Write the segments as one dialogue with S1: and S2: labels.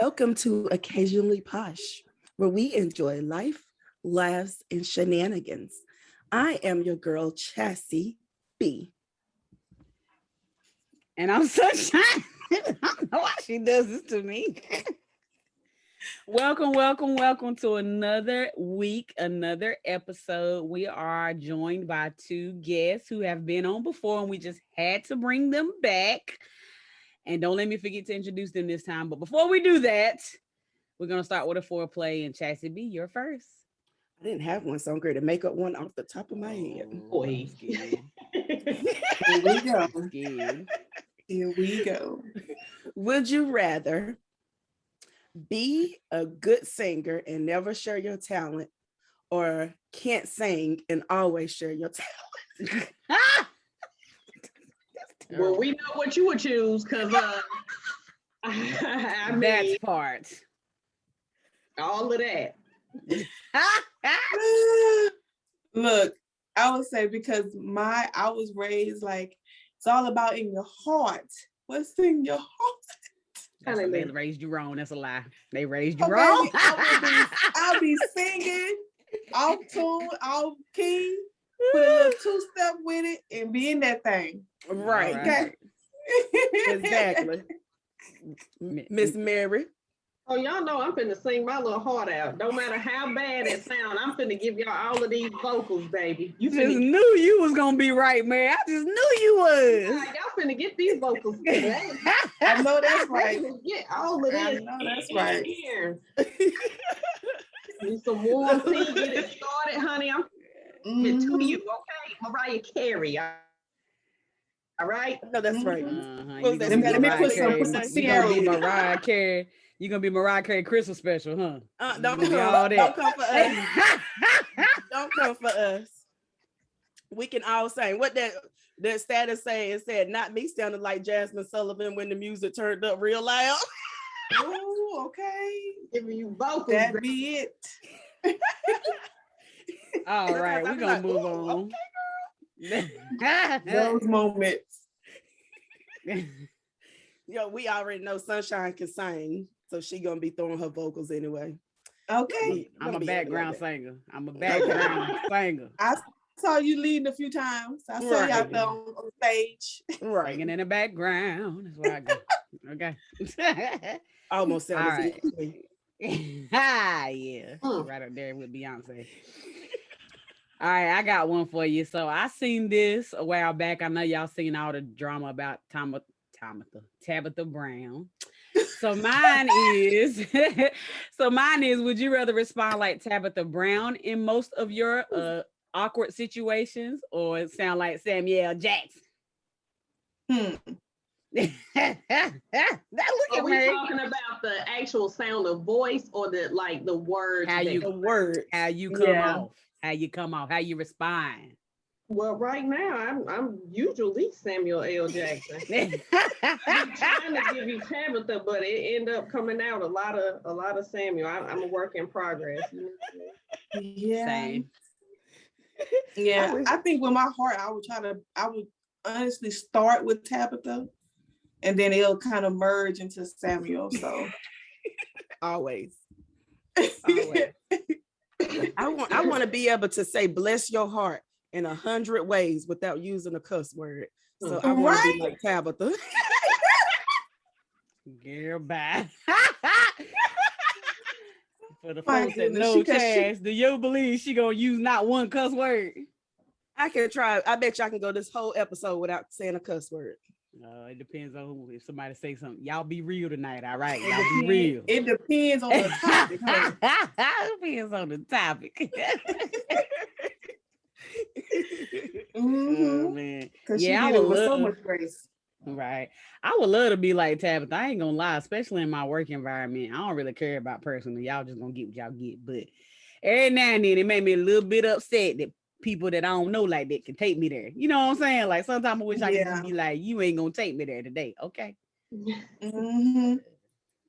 S1: Welcome to Occasionally Posh, where we enjoy life, laughs, and shenanigans. I am your girl, Chassie B.
S2: And I'm Sunshine. I don't know why she does this to me. Welcome to another week, another episode. We are joined by two guests who have been on before, and we just had to bring them back. And don't let me forget to introduce them this time. But before we do that, we're going to start with a foreplay. And Chassie B, you're first.
S1: I didn't have one, so I'm going to make up one off the top of my head.
S2: Boy. Here
S3: we go.
S2: Scared.
S3: Here we go.
S1: Would you rather be a good singer and never share your talent, or can't sing and always share your talent?
S3: Well, we know what you would choose because I mean,
S2: That's part.
S3: all of that. Look, I would say because I was raised like it's all about in your heart. What's in your heart?
S2: They raised you wrong. That's a lie. They raised you
S3: Oh,
S2: wrong.
S3: baby, I'll be singing off tune, off key, put a little two-step with it, and be in that thing.
S1: Right.
S3: Okay.
S1: Exactly. Miss Mary.
S4: Oh, y'all know I'm finna sing my little heart out. No matter how bad it sounds, I'm finna give y'all all of these vocals, baby.
S2: You just knew you was gonna be right, man. I just knew you was.
S4: Y'all finna get these vocals.
S3: I know that's right.
S4: Get all of this.
S3: I know that's right.
S4: Here. Need some warm tea. Get it started, honey. I'm to you, okay? Mariah Carey. All right?
S1: No, that's right.
S3: Let me put some
S2: Sierra. You gonna be Mariah Carey. You're gonna be Mariah Carey Christmas special, huh?
S1: Don't come for us. Don't come for us. We can all sing. What that status say? It said, "Not me," sounded like Jasmine Sullivan when the music turned up real loud.
S3: Oh, okay.
S4: Giving you vocals.
S3: That be it.
S2: All right, we're gonna move on.
S1: Okay,
S3: those moments.
S1: Yo, we already know Sunshine can sing, so she gonna be throwing her vocals anyway.
S3: Okay.
S2: I'm a background singer. I'm a background singer.
S3: I saw you leading a few times. I saw you out there on stage.
S1: Right.
S2: Singing in the background. That's where I go. Okay.
S1: Almost sounds
S2: right. Yeah. Right up there with Beyonce. All right, I got one for you. So I seen this a while back. I know y'all seen all the drama about Tabitha Brown. So mine is, would you rather respond like Tabitha Brown in most of your awkward situations, or sound like Samuel Jackson? That look
S4: Are we talking about the actual sound of voice or the words?
S1: How you
S2: come off, how you respond?
S4: Well, right now I'm usually Samuel L. Jackson. I'm trying to give you Tabitha, but it ended up coming out a lot of Samuel. I'm a work in progress.
S3: Yeah.
S2: Same.
S3: Yeah, I think with my heart, I would honestly start with Tabitha, and then it'll kind of merge into Samuel. So
S1: always. I want to be able to say "bless your heart" in 100 ways without using a cuss word. So I want to be like Tabitha.
S2: Girl, bye. For the folks that know Chaz, do you believe she gonna use not one cuss word?
S1: I can try. I bet you I can go this whole episode without saying a cuss word.
S2: It depends on who. If somebody say something, y'all be real tonight, all right? Y'all be real.
S3: It depends on the topic.
S2: It depends on the topic. Oh, man.
S3: Because she did it with so much grace.
S2: Right. I would love to be like Tabitha. I ain't gonna lie, especially in my work environment. I don't really care about personally. Y'all just gonna get what y'all get. But every now and then it made me a little bit upset that people that I don't know like that can take me there. You know what I'm saying? Like sometimes I wish I could just be like, you ain't gonna take me there today. Okay.
S3: Mm-hmm.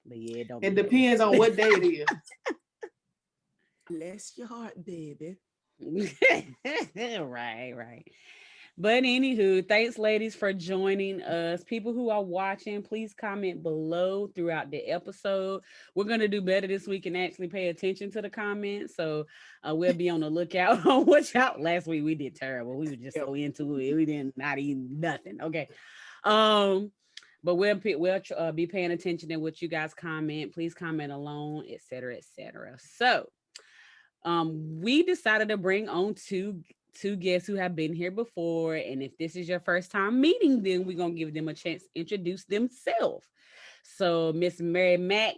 S2: But yeah,
S3: it depends on what day it is.
S1: Bless your heart, baby.
S2: Right. But anywho, thanks, ladies, for joining us. People who are watching, please comment below throughout the episode. We're gonna do better this week and actually pay attention to the comments. So we'll be on the lookout on watch out. Last week we did terrible. We were just so into it. We didn't not even nothing. Okay. But we'll be paying attention to what you guys comment. Please comment alone, etc., etc. So we decided to bring on two guests who have been here before, and if this is your first time meeting them, we're gonna give them a chance to introduce themselves. So Miss Mary Mack,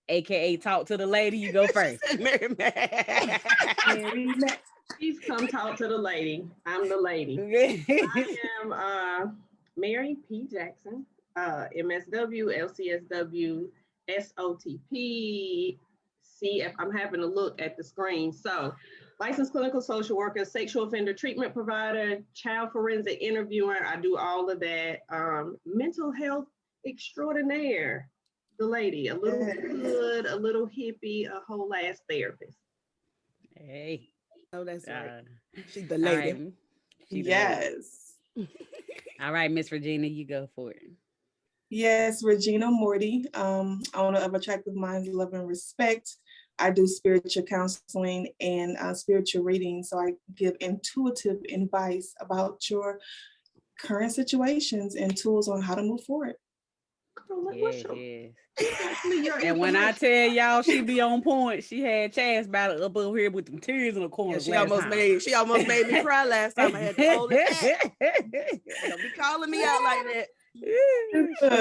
S2: aka Talk to the Lady, you go first.
S1: Mary Mack.
S3: Mary Mack.
S4: Please come talk to the lady. I'm the lady. I am Mary P. Jackson, MSW, LCSW, SOTP, CF. I'm having to look at the screen. So, licensed clinical social worker, sexual offender treatment provider, child forensic interviewer. I do all of that. Mental health extraordinaire, the lady, a little good, a little hippie, a whole ass therapist.
S2: Hey.
S1: Oh, that's right. She's the lady.
S2: Right.
S3: Yes.
S2: All right, Miss Regina, you go for it.
S3: Yes, Regina Morty, owner of Attractive Minds, Love and Respect. I do spiritual counseling and spiritual reading. So I give intuitive advice about your current situations and tools on how to move forward.
S2: Yes. And when I tell y'all she be on point, she had Chaz battle up over here with them tears in the corner.
S1: Yeah, she almost made me cry last time. I had to hold it back. Don't be calling me out like that.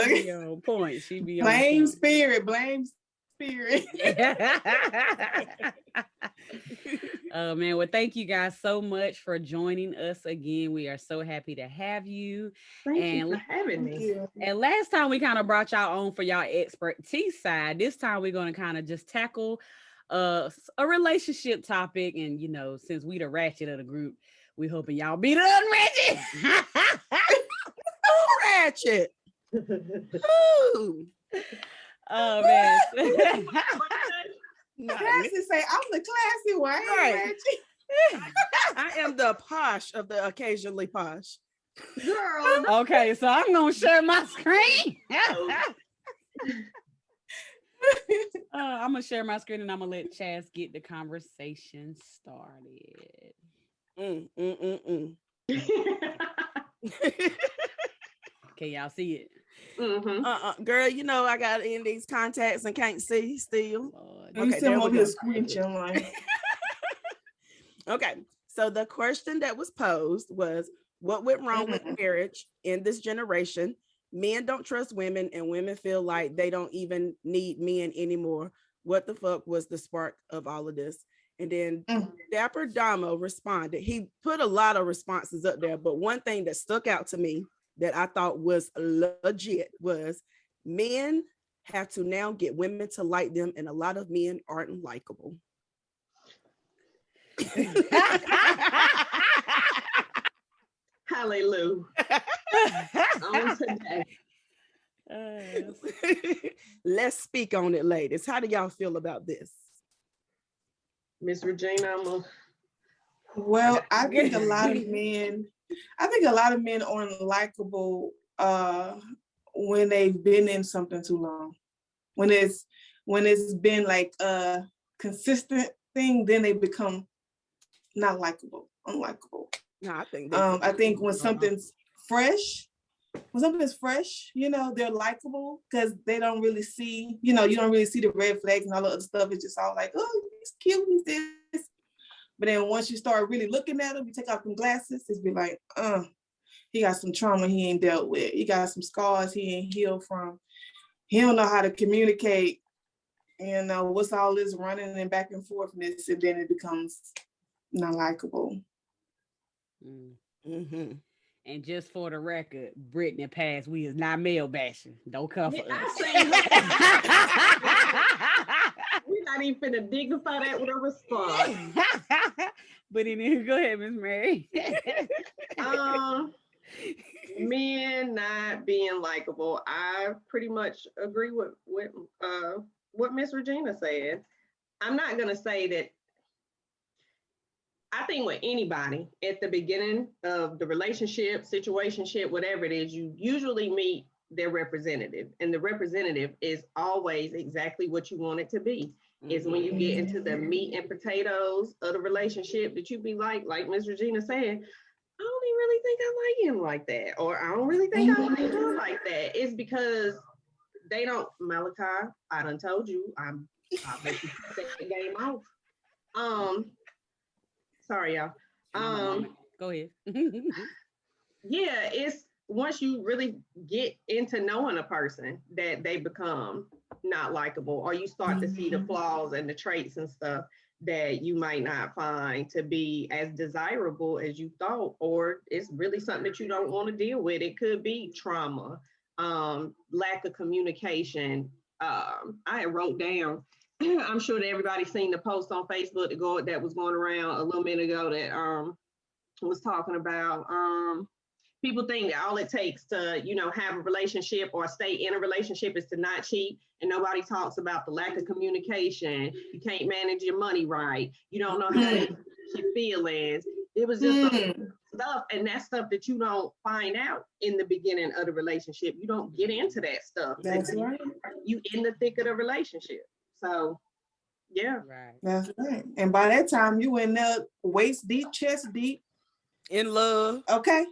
S2: She be on point. She be on
S3: blame
S2: point.
S3: Blame spirit.
S2: Oh man, well, thank you guys so much for joining us again. We are so happy to have you.
S4: Thank you for having me.
S2: And last time we kind of brought y'all on for y'all expertise side. This time we're going to kind of just tackle a relationship topic. And you know, since we the ratchet of the group, we hoping y'all be the unratchet.
S1: Ratchet. Ooh.
S2: Oh man.
S3: Classy say I'm the classy one. Right.
S1: I am the posh of the occasionally posh.
S4: Girl.
S2: Okay, so I'm gonna share my screen. I'm gonna share my screen and I'm gonna let Chaz get the conversation started. Can y'all see it?
S4: Mm-hmm.
S1: Girl, you know I got in these contacts and can't see still.
S3: Okay, there we go.
S1: Okay, so the question that was posed was, what went wrong with marriage in this generation? Men don't trust women and women feel like they don't even need men anymore. What the fuck was the spark of all of this? And then Dapper Damo responded. He put a lot of responses up there, but one thing that stuck out to me that I thought was legit was men have to now get women to like them, and a lot of men aren't likable.
S4: Hallelujah. On today.
S1: Let's speak on it, ladies. How do y'all feel about this?
S4: Miss Regina,
S3: well, I think a lot of men aren't likable when they've been in something too long. When it's been like a consistent thing, then they become not likable, unlikable.
S1: No, I think
S3: when something's fresh, you know, they're likable because they don't really see, you know, you don't really see the red flags and all the other stuff. It's just all like, oh, he's cute, he's this. But then once you start really looking at him, you take off them glasses, it's be like, he got some trauma he ain't dealt with. He got some scars he ain't healed from. He don't know how to communicate. And what's all this running and back and forthness, and then it becomes not likable.
S2: Mm-hmm. And just for the record, Brittany passed. We is not male bashing. Don't come for us.
S4: We're not even finna dignify that with a response.
S2: But anyway, go ahead, Miss Mary.
S4: Men not being likable. I pretty much agree with what Miss Regina said. I'm not gonna say that. I think with anybody at the beginning of the relationship, situationship, whatever it is, you usually meet their representative, and the representative is always exactly what you want it to be. Is when you get into the meat and potatoes of the relationship that you be like Miss Regina said, I don't even really think I like him like that, or I don't really think I like her like that. It's because they don't. Malachi, I done told you, I'll make you cut that game off. Sorry, y'all.
S2: Go ahead.
S4: Yeah, it's once you really get into knowing a person that they become not likable, or you start to see the flaws and the traits and stuff that you might not find to be as desirable as you thought, or it's really something that you don't want to deal with. It could be trauma, lack of communication. I had wrote down, I'm sure that everybody's seen the post on Facebook that was going around a little minute ago that was talking about people think that all it takes to, have a relationship or stay in a relationship is to not cheat. And nobody talks about the lack of communication. You can't manage your money right. You don't know how to express your feelings. It was just some stuff, and that's stuff that you don't find out in the beginning of the relationship. You don't get into that stuff.
S3: That's right.
S4: You in the thick of the relationship. So, yeah.
S2: Right.
S3: That's right. And by that time, you in there waist deep, chest deep.
S1: In love.
S3: Okay.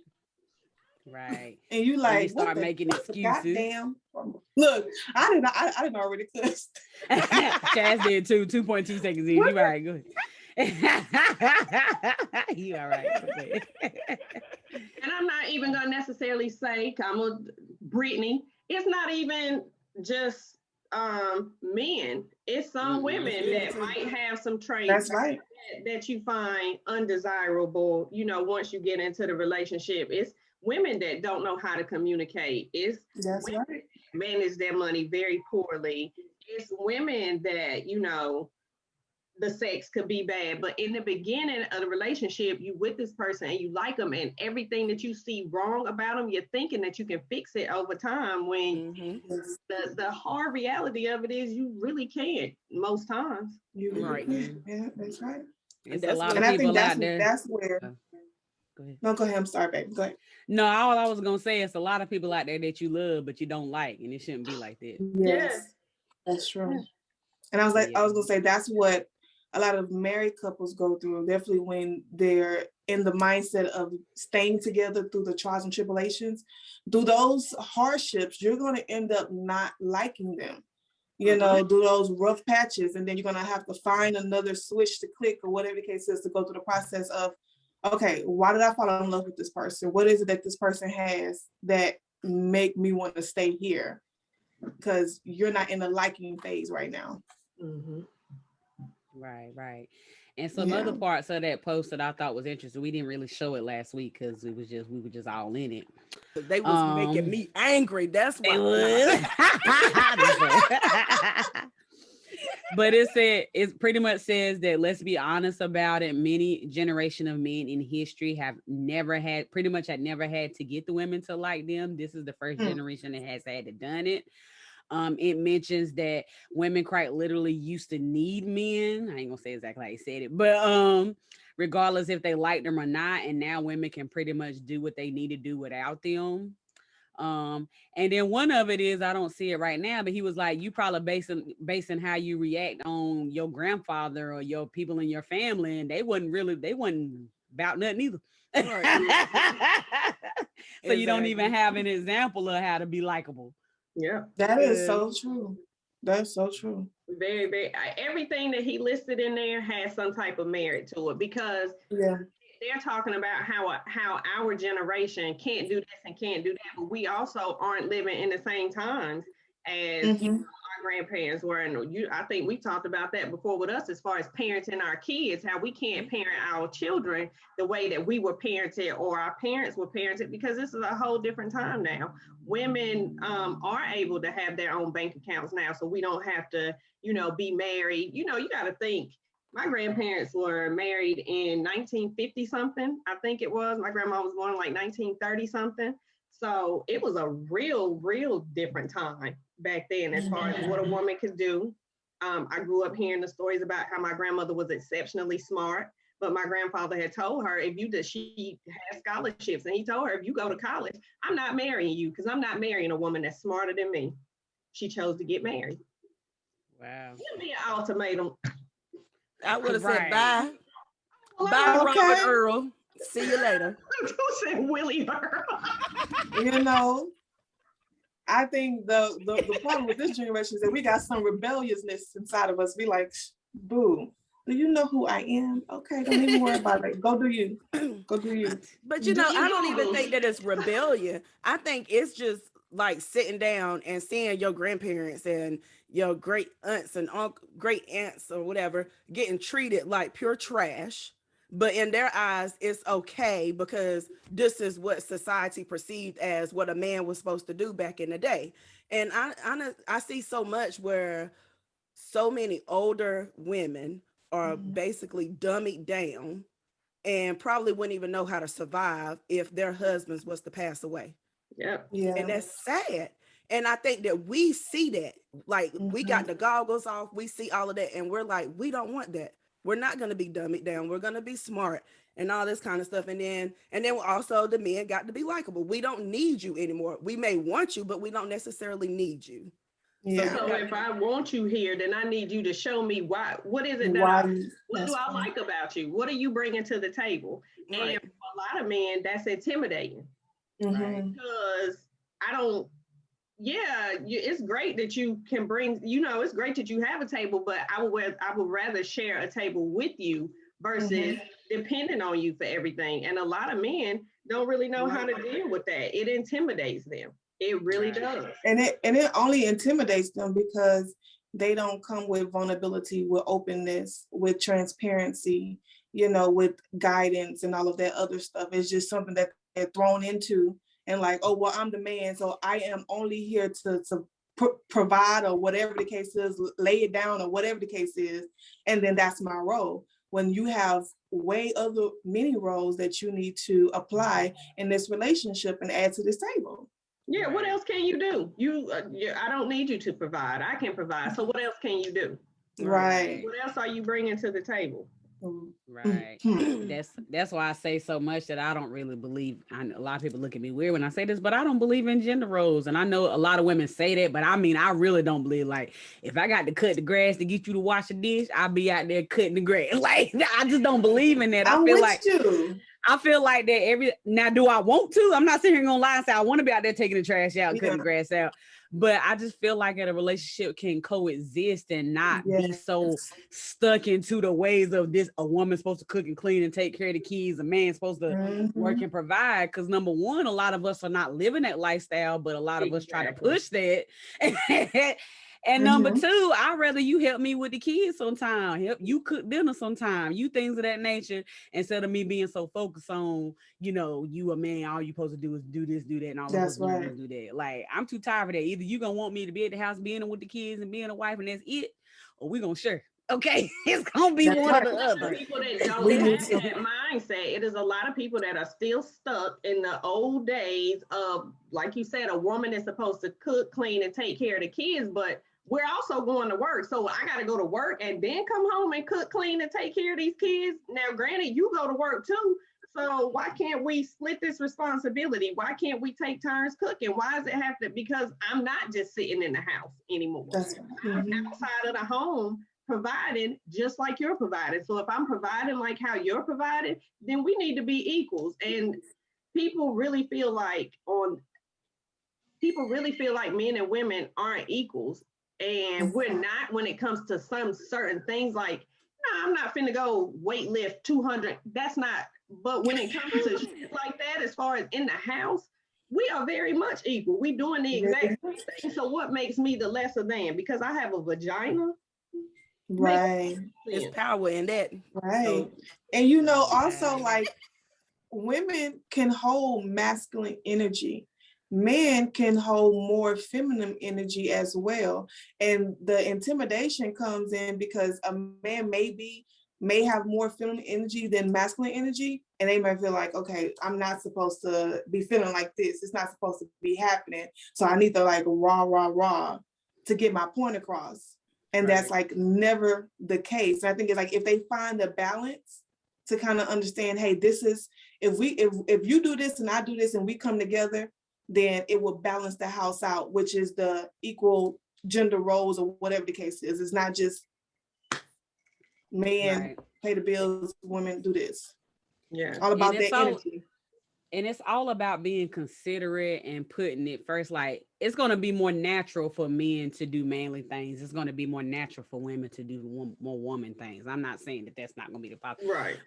S2: Right.
S3: And you like,
S2: you start making excuses.
S3: Goddamn. Look, I didn't already cuss.
S2: Chaz did too. 2.2 seconds in. You right. Go ahead. You all right. Okay.
S4: And I'm not even gonna necessarily say, Brittany, it's not even just men. It's some women that might have some traits.
S3: That's right.
S4: That you find undesirable, once you get into the relationship. It's women that don't know how to communicate. It's
S3: That's
S4: women
S3: right.
S4: that manage their money very poorly. It's women that, the sex could be bad, but in the beginning of the relationship, you with this person and you like them, and everything that you see wrong about them, you're thinking that you can fix it over time, when the hard reality of it is you really can't most times.
S1: Right.
S3: Yeah, that's right.
S2: It's a lot of
S3: and
S2: people
S3: I
S2: out
S3: think
S2: there.
S3: that's where.
S2: Go ahead.
S3: No, go ahead. I'm sorry, baby. Go ahead.
S2: No, all I was gonna say is a lot of people out there that you love but you don't like, and it shouldn't be like that.
S3: Yes, that's true. And I was gonna say that's what a lot of married couples go through. Definitely when they're in the mindset of staying together through the trials and tribulations, through those hardships, you're gonna end up not liking them. Do those rough patches, and then you're gonna have to find another switch to click, or whatever the case is, to go through the process of, okay, why did I fall in love with this person? What is it that this person has that make me want to stay here? Because you're not in the liking phase right now.
S2: Right. And some other parts of that post that I thought was interesting, we didn't really show it last week because we were just all in it.
S1: They was making me angry. That's why.
S2: But it pretty much says that, let's be honest about it, many generation of men in history have never had to get the women to like them. This is the first generation that has had to done it. It mentions that women quite literally used to need men. I ain't gonna say exactly how he said it, but regardless if they liked them or not, and now women can pretty much do what they need to do without them. And then one of it is, I don't see it right now, but he was like, you probably basing how you react on your grandfather or your people in your family, and they wasn't about nothing either. Right. So you don't even have an example of how to be likable.
S4: Yeah,
S3: that is so true. That's so true.
S4: Very, very. Everything that he listed in there has some type of merit to it, because they're talking about how our generation can't do this and can't do that, but we also aren't living in the same times as our grandparents were. And I think we talked about that before with us, as far as parenting our kids, how we can't parent our children the way that we were parented or our parents were parented, because this is a whole different time now. Women are able to have their own bank accounts now, so we don't have to, be married. You got to think, my grandparents were married in 1950 something. I think it was. My grandma was born in like 1930 something. So it was a real, real different time back then as far as what a woman could do. I grew up hearing the stories about how my grandmother was exceptionally smart. But my grandfather had told her, she had scholarships, and he told her, if you go to college, I'm not marrying you because I'm not marrying a woman that's smarter than me. She chose to get married.
S2: Wow.
S4: Give me an ultimatum.
S1: I would have said
S2: Right.
S1: bye.
S4: Well,
S1: Bye,
S3: Okay.
S1: Robert Earl. See you later.
S4: who said Willie Earl?
S3: You know, I think the problem with this generation is that we got some rebelliousness inside of us. We like, boo, do you know who I am? Okay, don't even worry about it. Go do you. Go do you.
S1: But you know, I don't even think that it's rebellion. I think it's just like sitting down and seeing your grandparents and your great aunts and great aunts or whatever getting treated like pure trash. But in their eyes, it's okay because this is what society perceived as what a man was supposed to do back in the day. And I see so much where so many older women are basically dummied down and probably wouldn't even know how to survive if their husbands was to pass away.
S4: Yep.
S3: Yeah.
S1: And that's sad. And I think that we see that, like we got the goggles off, we see all of that, and we're like, we don't want that. We're not going to be dummied down. We're going to be smart and all this kind of stuff. And then also the men got to be likable. We don't need you anymore. We may want you, but we don't necessarily need you.
S3: Yeah.
S4: So if I want you here, then I need you to show me why. What is it that what do I like about you? What are you bringing to the table?
S1: Right.
S4: And for a lot of men, that's intimidating because I don't. Yeah, it's great that you can bring. It's great that you have a table, but I would rather share a table with you versus depending on you for everything. And a lot of men don't really know how to deal with that. It intimidates them. It really does.
S3: And it only intimidates them because they don't come with vulnerability, with openness, with transparency, with guidance and all of that other stuff. It's just something that they're thrown into and like, oh, well, I'm the man, so I am only here to provide or whatever the case is, lay it down or whatever the case is. And then that's my role. When you have many roles that you need to apply in this relationship and add to this table.
S4: Yeah, what else can you do? I don't need you to provide. I can provide. So what else can you do?
S3: Right.
S4: What else are you bringing to the table?
S2: Right. That's why I say so much that I don't really believe. I know a lot of people look at me weird when I say this, but I don't believe in gender roles. And I know a lot of women say that, but I mean, I really don't believe. Like, if I got to cut the grass to get you to wash a dish, I'll be out there cutting the grass. Like, I just don't believe in that. I feel like that now, do I want to? I'm not sitting here gonna lie and say I want to be out there taking the trash out, cutting the grass out. But I just feel like that a relationship can coexist and not be so stuck into the ways of this. A woman's supposed to cook and clean and take care of the kids. A man's supposed to work and provide. Because number one, a lot of us are not living that lifestyle, but a lot of us try to push that. And number two, I'd rather you help me with the kids sometime. Help you cook dinner sometime. You things of that nature, instead of me being so focused on, you a man, all you supposed to do is do this, do that, and all
S3: that's
S2: of us do that. Like, I'm too tired of that. Either you gonna want me to be at the house being with the kids and being a wife, and that's it, or we gonna share. Okay, it's gonna be one or the other.
S4: People that don't have that mindset. It is a lot of people that are still stuck in the old days of, like you said, a woman is supposed to cook, clean, and take care of the kids, but we're also going to work. So I got to go to work and then come home and cook, clean, and take care of these kids. Now, granted, you go to work too. So why can't we split this responsibility? Why can't we take turns cooking? Why does it have to? Because I'm not just sitting in the house anymore. I'm outside of the home providing just like you're providing. So if I'm providing like how you're providing, then we need to be equals. And people really feel like men and women aren't equals. And we're not when it comes to some certain things like, no, I'm not finna go weight lift 200. That's not, but when it comes to shit like that, as far as in the house, we are very much equal. We doing the exact same thing. So what makes me the lesser than? Because I have a vagina?
S3: Right.
S1: It's power in that.
S3: Right. So, and also like women can hold masculine energy. Men can hold more feminine energy as well. And the intimidation comes in because a man may have more feminine energy than masculine energy. And they may feel like, okay, I'm not supposed to be feeling like this. It's not supposed to be happening. So I need to like rah to get my point across. And that's like never the case. And I think it's like if they find a balance to kind of understand, hey, this is, if you do this and I do this and we come together, then it will balance the house out, which is the equal gender roles or whatever the case is. It's not just men pay the bills, women do this.
S4: Yeah.
S3: All about that energy.
S2: And it's all about being considerate and putting it first. Like, it's going to be more natural for men to do manly things. It's going to be more natural for women to do more woman things. I'm not saying that that's not going to be the problem.
S4: Right.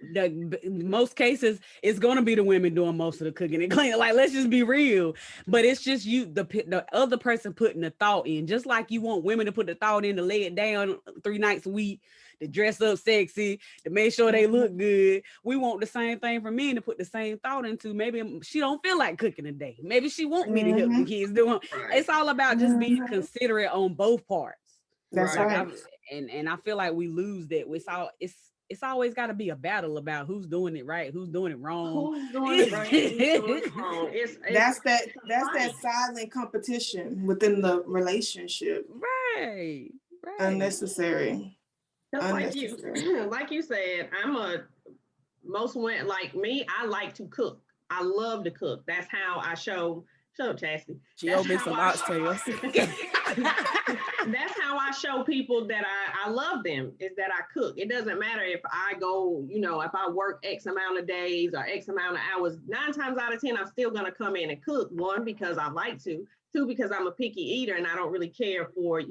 S2: Most cases, it's going to be the women doing most of the cooking and cleaning. Like, let's just be real. But it's just you, the other person putting the thought in. Just like you want women to put the thought in to lay it down 3 nights a week, to dress up sexy, to make sure they look good. We want the same thing for men, to put the same thought into. Maybe she don't feel like cooking today. Maybe she want me to help the kids do it. It's all about just being considerate on both parts.
S3: That's right.
S2: And I feel like we lose that. It's always got to be a battle about who's doing it right, who's doing it wrong.
S4: Who's doing it right, who's doing it wrong.
S3: That's that silent competition within the relationship.
S2: Right.
S3: Unnecessary.
S4: Like you said, most women like me, I like to cook. I love to cook. That's how I show up, Chastity.
S1: She owed me some oxtails.
S4: That's how I show people that I love them, is that I cook. It doesn't matter if I go, if I work X amount of days or X amount of hours, 9 times out of 10, I'm still going to come in and cook. 1, because I like to. 2, because I'm a picky eater and I don't really care for,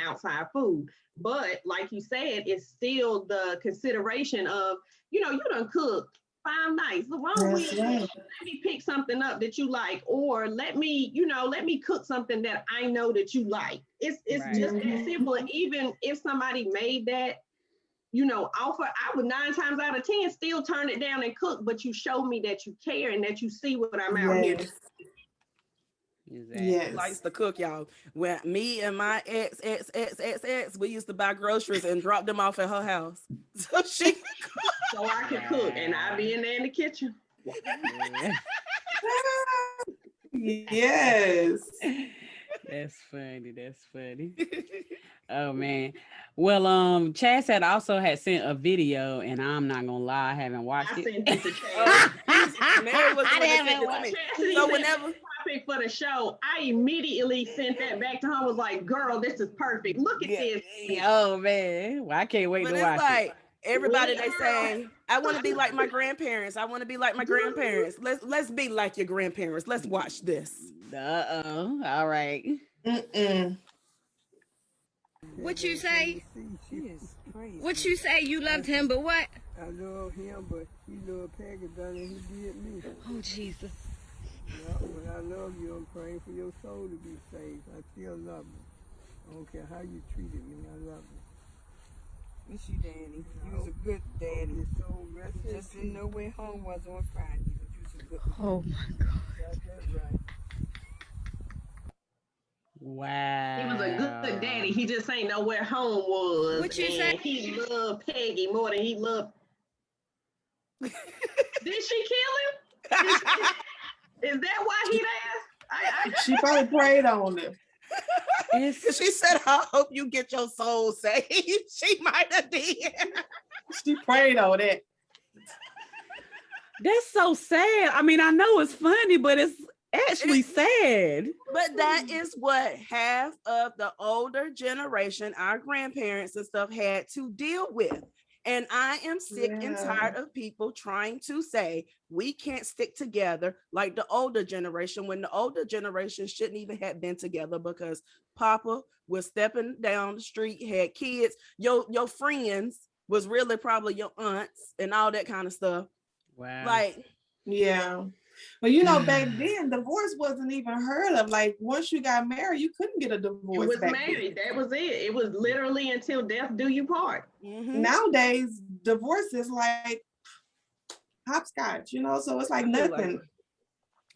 S4: outside food. But like you said, it's still the consideration of, you done cooked 5 nights. Let me pick something up that you like, or let me cook something that I know that you like. It's just that simple. And even if somebody made that, offer, I would 9 times out of 10 still turn it down and cook, but you show me that you care and that you see what I'm out here.
S2: Exactly.
S3: Yes.
S1: Likes to cook, y'all. When me and my ex, we used to buy groceries and drop them off at her house. So
S4: so I could cook, and I'd be in there in the kitchen.
S3: Yes.
S2: That's funny. Oh man. Well, Chaz had sent a video, and I'm not gonna lie, I haven't watched it.
S4: Sent it to Chaz.
S1: Mary was the one that sent it to me. So whenever
S4: topic for the show, I immediately sent that back to her. Was like, "Girl, this is perfect. Look at this."
S2: Oh man, well, I can't wait to watch it.
S1: Everybody, they say, I want to be like my grandparents. I want to be like my grandparents. Let's be like your grandparents. Let's watch this.
S2: All right.
S5: What you say? What you say? You loved him, but what?
S6: I love him, but he loved Peggy better than he did me.
S5: Oh, Jesus.
S6: Yeah, but I love you. I'm praying for your soul to be saved. I still love you. I don't care how you treated me. I love you.
S7: Miss you, Daddy. You was a good daddy.
S6: So
S7: Just didn't know where home was on Friday, but you was a good daddy.
S5: Oh, my God.
S6: that's right.
S2: Wow.
S4: He was a good daddy. He just ain't know where home was.
S5: What you say?
S4: He loved Peggy more than he loved. Did she kill him? Is that why he there?
S3: She probably prayed on him.
S1: She said, I hope you get your soul saved. She might have did.
S3: She prayed on it.
S2: That's so sad. I mean, I know it's funny, but it's actually sad.
S1: But that is what half of the older generation, our grandparents and stuff, had to deal with. And I am sick and tired of people trying to say we can't stick together like the older generation, when the older generation shouldn't even have been together, because Papa was stepping down the street, had kids. Your friends was really probably your aunts and all that kind of stuff.
S2: Wow.
S1: Like,
S3: yeah. But back then, divorce wasn't even heard of. Like, once you got married, you couldn't get a divorce.
S4: It was
S3: back
S4: married.
S3: then.
S4: That was it. It was literally until death do you part.
S1: mm-hmm.
S3: Nowadays, divorce is like hopscotch, so it's like nothing.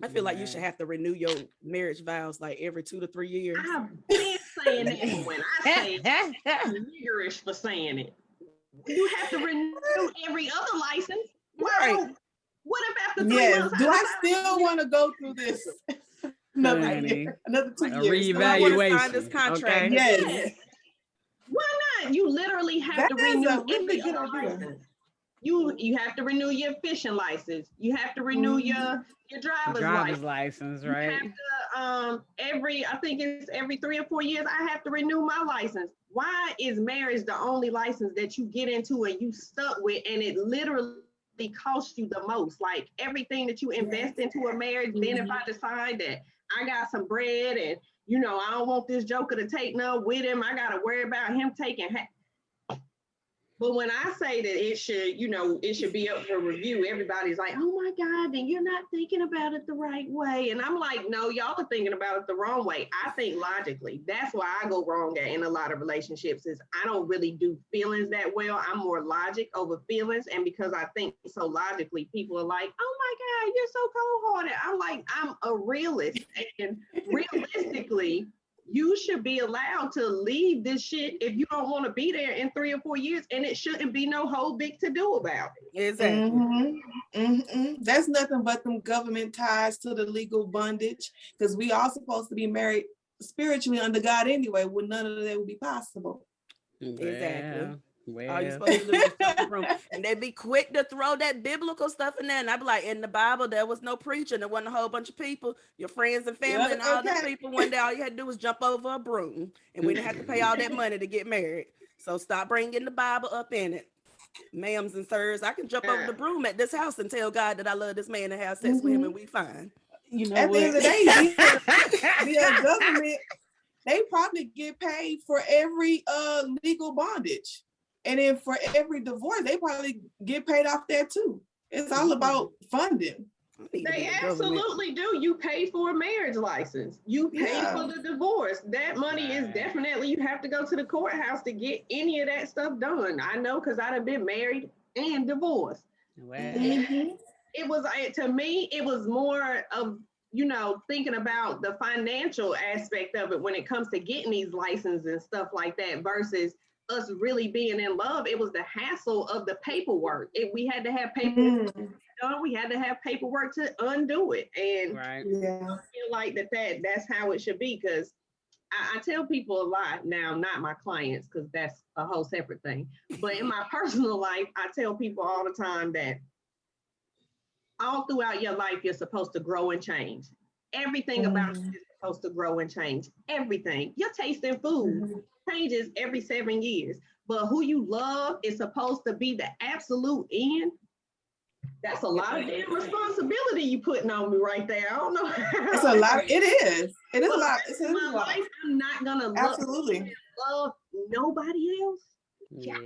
S1: I feel like you should have to renew your marriage vows like every 2 to 3 years.
S4: I've been saying it when I say I'm niggerish for saying it. You have to renew every other license.
S1: Right.
S4: What if after 3 months?
S3: Do I still want to go through this? Another 2 years.
S2: Reevaluation.
S1: Sign this contract.
S2: Okay.
S3: Yes.
S4: Why not? You literally have to renew every other license. You have to renew your fishing license. You have to renew your driver's
S2: license,
S4: You
S2: right?
S4: have to I think it's every 3 or 4 years I have to renew my license. Why is marriage the only license that you get into and you stuck with, and it literally costs you the most? Like everything that you invest into a marriage, then if I decide that I got some bread and I don't want this joker to take none with him, I gotta worry about him taking But when I say that it should be up for review, everybody's like, oh my God, then you're not thinking about it the right way. And I'm like, no, y'all are thinking about it the wrong way. I think logically. That's why I go wrong in a lot of relationships is I don't really do feelings that well. I'm more logic over feelings. And because I think so logically, people are like, oh my God, you're so cold-hearted. I'm like, I'm a realist. And realistically, you should be allowed to leave this shit if you don't want to be there in 3 or 4 years, and it shouldn't be no whole big to do about it.
S1: Exactly.
S3: That's nothing but them government ties to the legal bondage, because we are supposed to be married spiritually under God anyway, when none of that would be possible.
S1: Exactly.
S2: Well.
S1: All you're supposed to do is shut the room. And they'd be quick to throw that biblical stuff in there. And I'd be like, in the Bible, there was no preaching. There wasn't a whole bunch of people, your friends and family, and all the people. One day, all you had to do was jump over a broom. And we didn't have to pay all that money to get married. So stop bringing the Bible up in it. Ma'ams and sirs, I can jump over the broom at this house and tell God that I love this man and have sex with him, and we fine.
S3: At the end of the day, the government, they probably get paid for every legal bondage. And then for every divorce, they probably get paid off there too. It's all about funding.
S4: They absolutely do. You pay for a marriage license. You pay for the divorce. That money is definitely, you have to go to the courthouse to get any of that stuff done. I know, because I'd have been married and divorced. It was, to me, it was more of, thinking about the financial aspect of it when it comes to getting these licenses and stuff like that versus us really being in love. It was the hassle of the paperwork. We had to have paperwork done. We had to have paperwork to undo it. And I feel like that's how it should be, because I tell people a lot now, not my clients, because that's a whole separate thing. But in my personal life, I tell people all the time that all throughout your life, you're supposed to grow and change. Everything about you is supposed to grow and change. Everything. Your taste in food changes every 7 years. But who you love is supposed to be the absolute end. That's a lot of damn responsibility you putting on me right there. I don't know.
S3: It's a lot. It is. It is a lot. It's a lot.
S4: Life, I'm not gonna love nobody else.
S2: Yeah.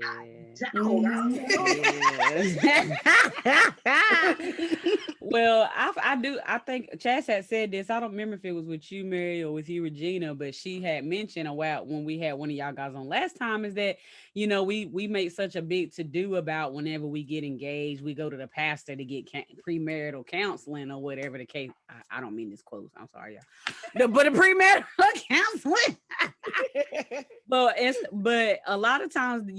S2: Well, I think Chaz had said this. I don't remember if it was with you, Mary, or with you, Regina, but she had mentioned about when we had one of y'all guys on last time, is that, we make such a big to-do about whenever we get engaged, we go to the pastor to get premarital counseling or whatever the case. I don't mean this close. I'm sorry, y'all. But a premarital counseling. But a lot of times,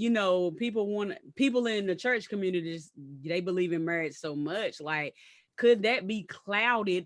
S2: people in the church communities, they believe in marriage so much. Like, could that be clouded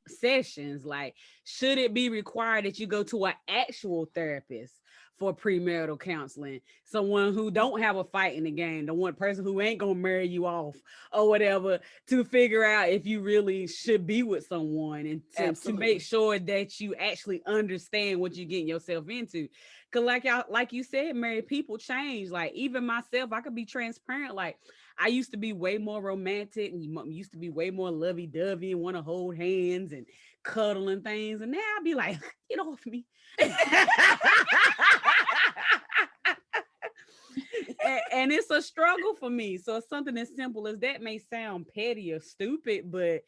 S2: sessions? Like, should it be required that you go to an actual therapist for premarital counseling? Someone who don't have a fight in the game, the one person who ain't gonna marry you off or whatever, to figure out if you really should be with someone, and to make sure that you actually understand what you're getting yourself into. Cause like you said, Mary, people change. Like, even myself, I could be transparent. Like, I used to be way more romantic and used to be way more lovey-dovey and want to hold hands and cuddle and things. And now I'll be like, get off me. and it's a struggle for me. So it's something as simple as that may sound petty or stupid, but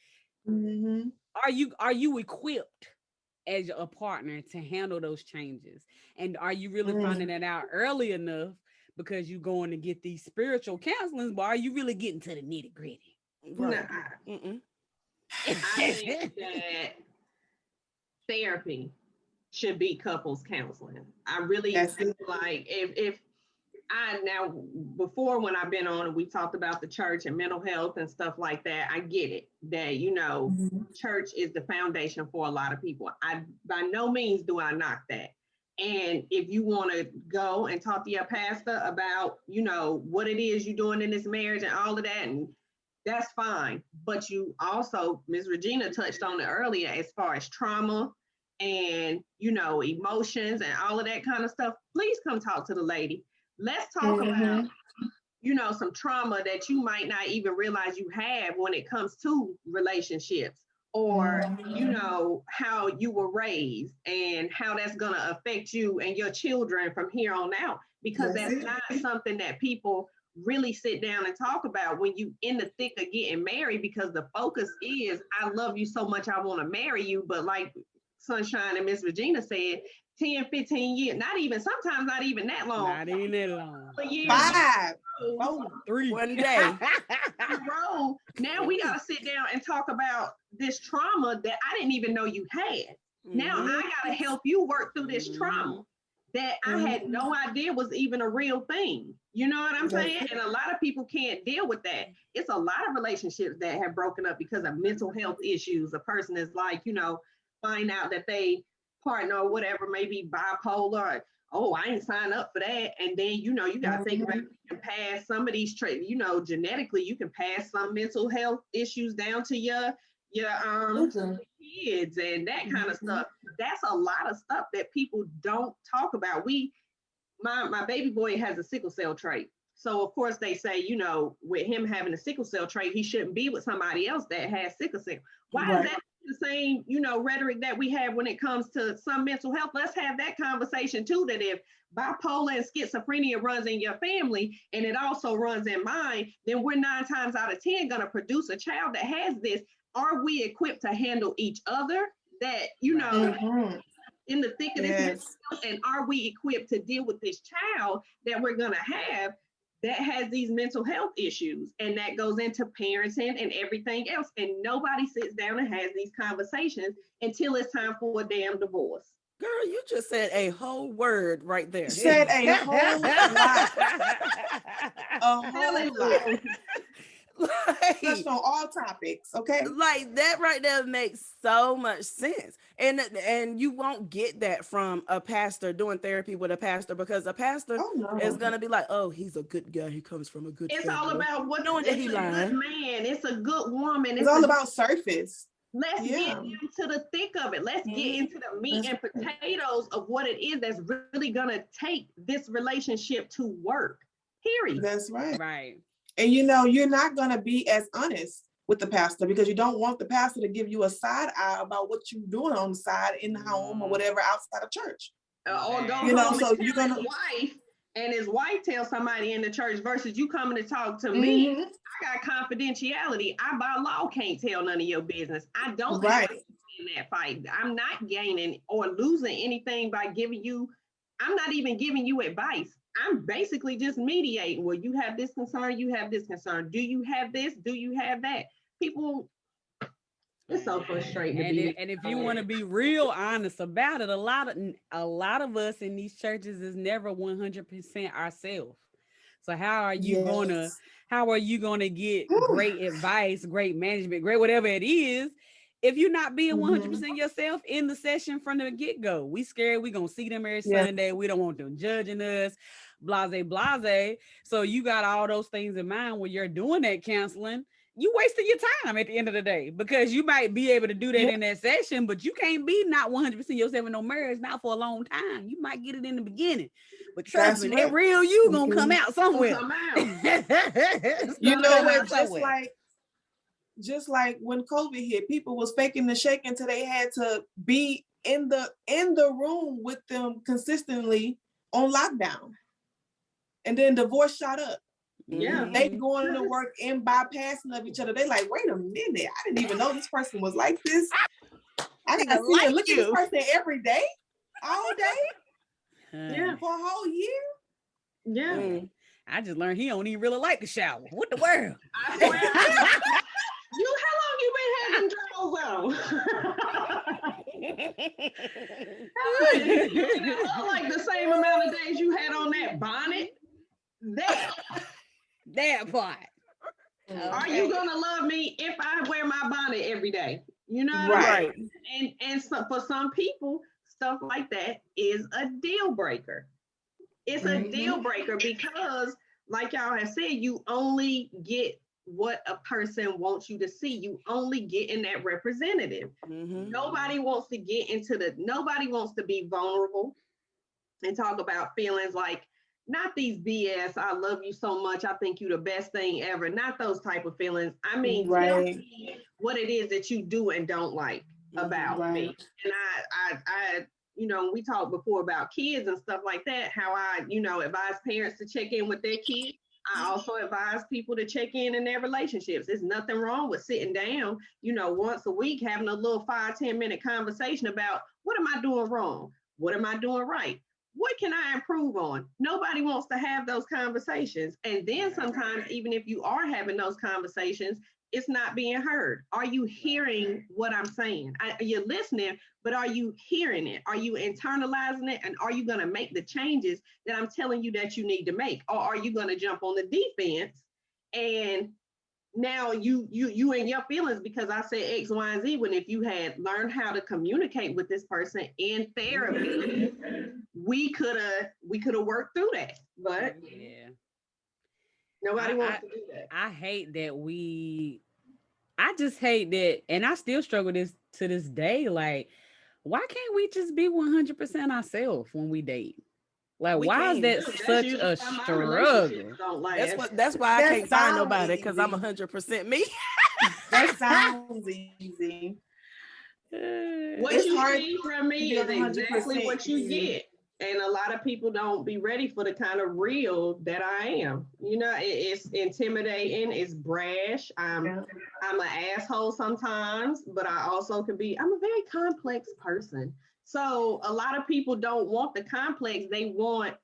S2: are you equipped as a partner to handle those changes? And are you really finding that out early enough, because you're going to get these spiritual counselings, but are you really getting to the nitty gritty?
S4: Right. I think that therapy should be couples counseling. I really feel like if now, before when I've been on and we talked about the church and mental health and stuff like that, I get it that, church is the foundation for a lot of people. By no means do I knock that. And if you want to go and talk to your pastor about, what it is you're doing in this marriage and all of that, and that's fine. But you also, Ms. Regina touched on it earlier, as far as trauma and, emotions and all of that kind of stuff. Please come talk to the lady. Let's talk about, some trauma that you might not even realize you have when it comes to relationships, or how you were raised and how that's going to affect you and your children from here on out, because that's not something that people really sit down and talk about when you in the thick of getting married, because the focus is, I love you so much, I want to marry you. But like Sunshine and Miss Regina said, 10, 15 years, sometimes not even that long.
S2: Not even that long.
S4: But years
S3: 5,
S2: 3.
S1: One day.
S4: Now we got to sit down and talk about this trauma that I didn't even know you had. Now I got to help you work through this trauma that I had no idea was even a real thing. You know what I'm saying? And a lot of people can't deal with that. It's a lot of relationships that have broken up because of mental health issues. A person is like, find out that they partner or whatever may be bipolar. Oh, I ain't signed up for that. And then, you got to think about, you can pass some of these traits, genetically, you can pass some mental health issues down to your kids and that kind of stuff. That's a lot of stuff that people don't talk about. My baby boy has a sickle cell trait. So of course they say, with him having a sickle cell trait, he shouldn't be with somebody else that has sickle cell. Why is that the same, rhetoric that we have when it comes to some mental health? Let's have that conversation too, that if bipolar and schizophrenia runs in your family and it also runs in mine, then we're 9 times out of 10 going to produce a child that has this. Are we equipped to handle each other? That, in the thick of this, and are we equipped to deal with this child that we're going to have that has these mental health issues? And that goes into parenting and everything else. And nobody sits down and has these conversations until it's time for a damn divorce.
S1: Girl, you just said a whole word right there.
S3: Said a whole lot. A whole lot. Touched on all topics, okay?
S1: Like that right there makes so much sense. And you won't get that from a pastor doing therapy with a pastor, because a pastor is gonna be like, oh, he's a good guy, he comes from a good family.
S4: All about what
S1: knowing that he lying.
S4: Good man, it's a good woman.
S3: It's all about surface.
S4: Let's get into the thick of it. Let's get into the meat and potatoes of what it is that's really gonna take this relationship to work. Period.
S3: That's right.
S2: Right.
S3: And you're not going to be as honest with the pastor, because you don't want the pastor to give you a side eye about what you're doing on the side in the home or whatever outside of church.
S4: Or go home so you're gonna his wife, and his wife tells somebody in the church versus you coming to talk to me. I got confidentiality. I by law can't tell none of your business. I don't have to in that fight. I'm not gaining or losing anything by giving you. I'm not even giving you advice. I'm basically just mediating. Well, you have this concern, you have this concern. Do you have this? Do you have that? People, it's so frustrating.
S2: And if you want to be real honest about it, a lot of us in these churches is never 100% ourselves. So how are you gonna get great advice, great management, great whatever it is, if you're not being 100% yourself in the session from the get-go? We scared we gonna see them every Sunday. We don't want them judging us, blase. So you got all those things in mind when you're doing that counseling. You wasting your time at the end of the day, because you might be able to do that in that session, but you can't be not 100% yourself in no marriage, not for a long time. You might get it in the beginning, but trust me, that real you gonna come out somewhere.
S3: Just like when COVID hit, people was faking the shake until they had to be in the room with them consistently on lockdown, and then divorce shot up. They going to work and bypassing of each other. They like, wait a minute, I didn't even know this person was like this. I gotta see and look at this person every day, all day, for a whole year.
S2: I just learned he don't even really like the shower. What the world?
S4: I swear. How long you been having drawers on? Like the same amount of days you had on that bonnet.
S2: That part.
S4: Are you gonna love me if I wear my bonnet every day? You know,
S1: right?
S4: And so for some people, stuff like that is a deal breaker. It's a deal breaker because, like y'all have said, you only get what a person wants you to see. You only get in that representative. Nobody wants to get into nobody wants to be vulnerable and talk about feelings like, not these BS, I love you so much, I think you the best thing ever. Not those type of feelings. I mean, tell me what it is that you do and don't like about me. And I we talked before about kids and stuff like that, how I, advise parents to check in with their kids. I also advise people to check in their relationships. There's nothing wrong with sitting down, once a week, having a little 5-10 minute conversation about, what am I doing wrong? What am I doing right? What can I improve on? Nobody wants to have those conversations. And then sometimes, even if you are having those conversations, it's not being heard. Are you hearing what I'm saying? You're listening, but are you hearing it? Are you internalizing it? And are you going to make the changes that I'm telling you that you need to make? Or are you going to jump on the defense and now you in your feelings because I said X, Y, and Z, when if you had learned how to communicate with this person in therapy, we could have worked through that. But nobody wants to do that.
S2: I hate that I just hate that, and I still struggle to this day. Like, why can't we just be 100% ourselves when we date? Like, why is that such a struggle?
S1: That's why I can't find nobody, because I'm 100% me.
S3: That sounds easy.
S4: What you see from me is exactly what you get. And a lot of people don't be ready for the kind of real that I am. It's intimidating. It's brash. I'm an asshole sometimes, but I also I'm a very complex person. So a lot of people don't want the complex. They want,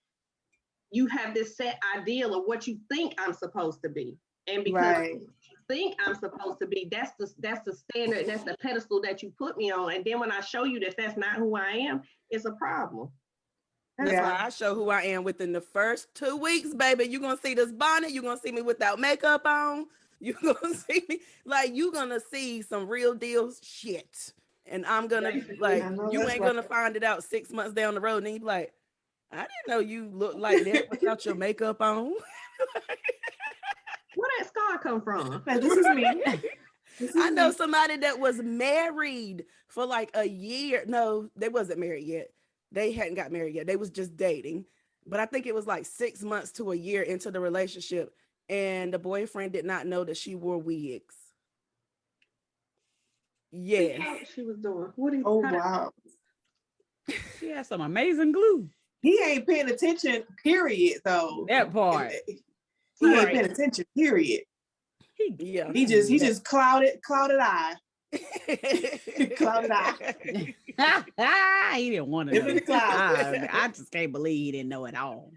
S4: you have this set ideal of what you think I'm supposed to be. And because you think I'm supposed to be, that's the standard, that's the pedestal that you put me on. And then when I show you that that's not who I am, it's a problem.
S1: That's why I show who I am within the first 2 weeks, baby. You're going to see this bonnet. You're going to see me without makeup on. You're going to see me, like, you're going to see some real deal shit. And I'm going to, like, you ain't going to find it out 6 months down the road. And you be like, I didn't know you look like that without your makeup on.
S4: Where that scar come from?
S3: Like, this is me.
S1: I know somebody that was married for like a year. No, they wasn't married yet. They hadn't got married yet. They was just dating. But I think it was like 6 months to a year into the relationship. And the boyfriend did not know that she wore wigs. Yes.
S4: What she was doing.
S3: Wow.
S2: She has some amazing glue.
S3: He ain't paying attention, period, though.
S2: That part.
S3: He ain't paying attention, period. He just clouded eye. Clouded eye.
S2: He didn't want to know. I just can't believe he didn't know at all.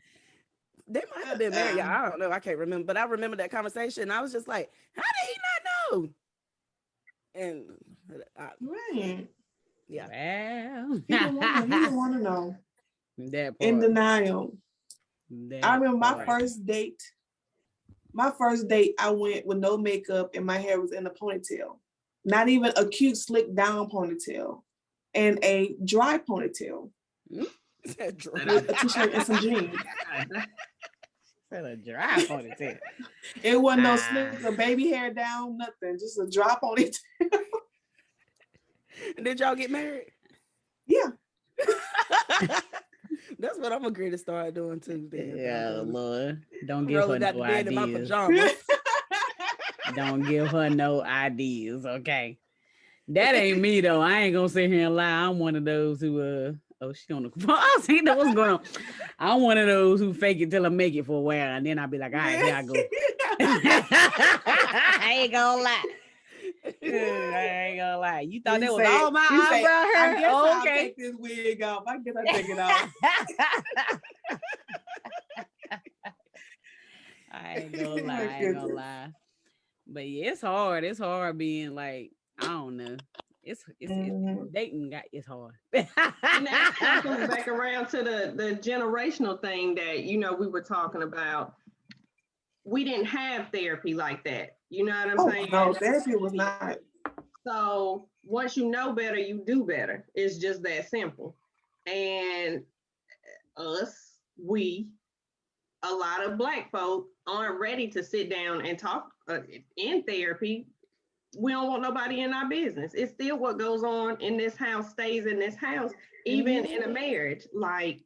S1: They might have been married. I don't know. I can't remember. But I remember that conversation. I was just like, how did he not know? And
S3: he didn't want to know.
S2: That part.
S3: In denial. I remember my first date. My first date, I went with no makeup and my hair was in a ponytail. Not even a cute slick down ponytail. And a dry ponytail. With a t-shirt and some jeans.
S2: A dry ponytail.
S3: It wasn't no slick or baby hair down, nothing. Just a dry ponytail.
S1: Did y'all get married?
S3: Yeah.
S1: That's what I'm agreeing to start doing too. Then.
S2: Yeah, Lord. Don't give her no ideas. In my pajamas. Don't give her no ideas, okay? That ain't me though. I ain't gonna sit here and lie. I'm one of those who she on the I see what's going on. I'm one of those who fake it till I make it for a while, and then I'll be like, all right, here I go. I ain't gonna lie. I ain't gonna lie. You thought that was all my eyebrow hair?
S3: I guess I'll take this wig off. I guess I'll take it off.
S2: I ain't gonna lie. But yeah, it's hard. It's hard being like, I don't know. It's dating it's hard.
S4: And that comes back around to the generational thing that we were talking about. We didn't have therapy like that. You know what I'm saying?
S3: No, therapy was not.
S4: So once you know better, you do better. It's just that simple. And a lot of Black folk aren't ready to sit down and talk in therapy. We don't want nobody in our business. It's still what goes on in this house stays in this house, even in a marriage. Like,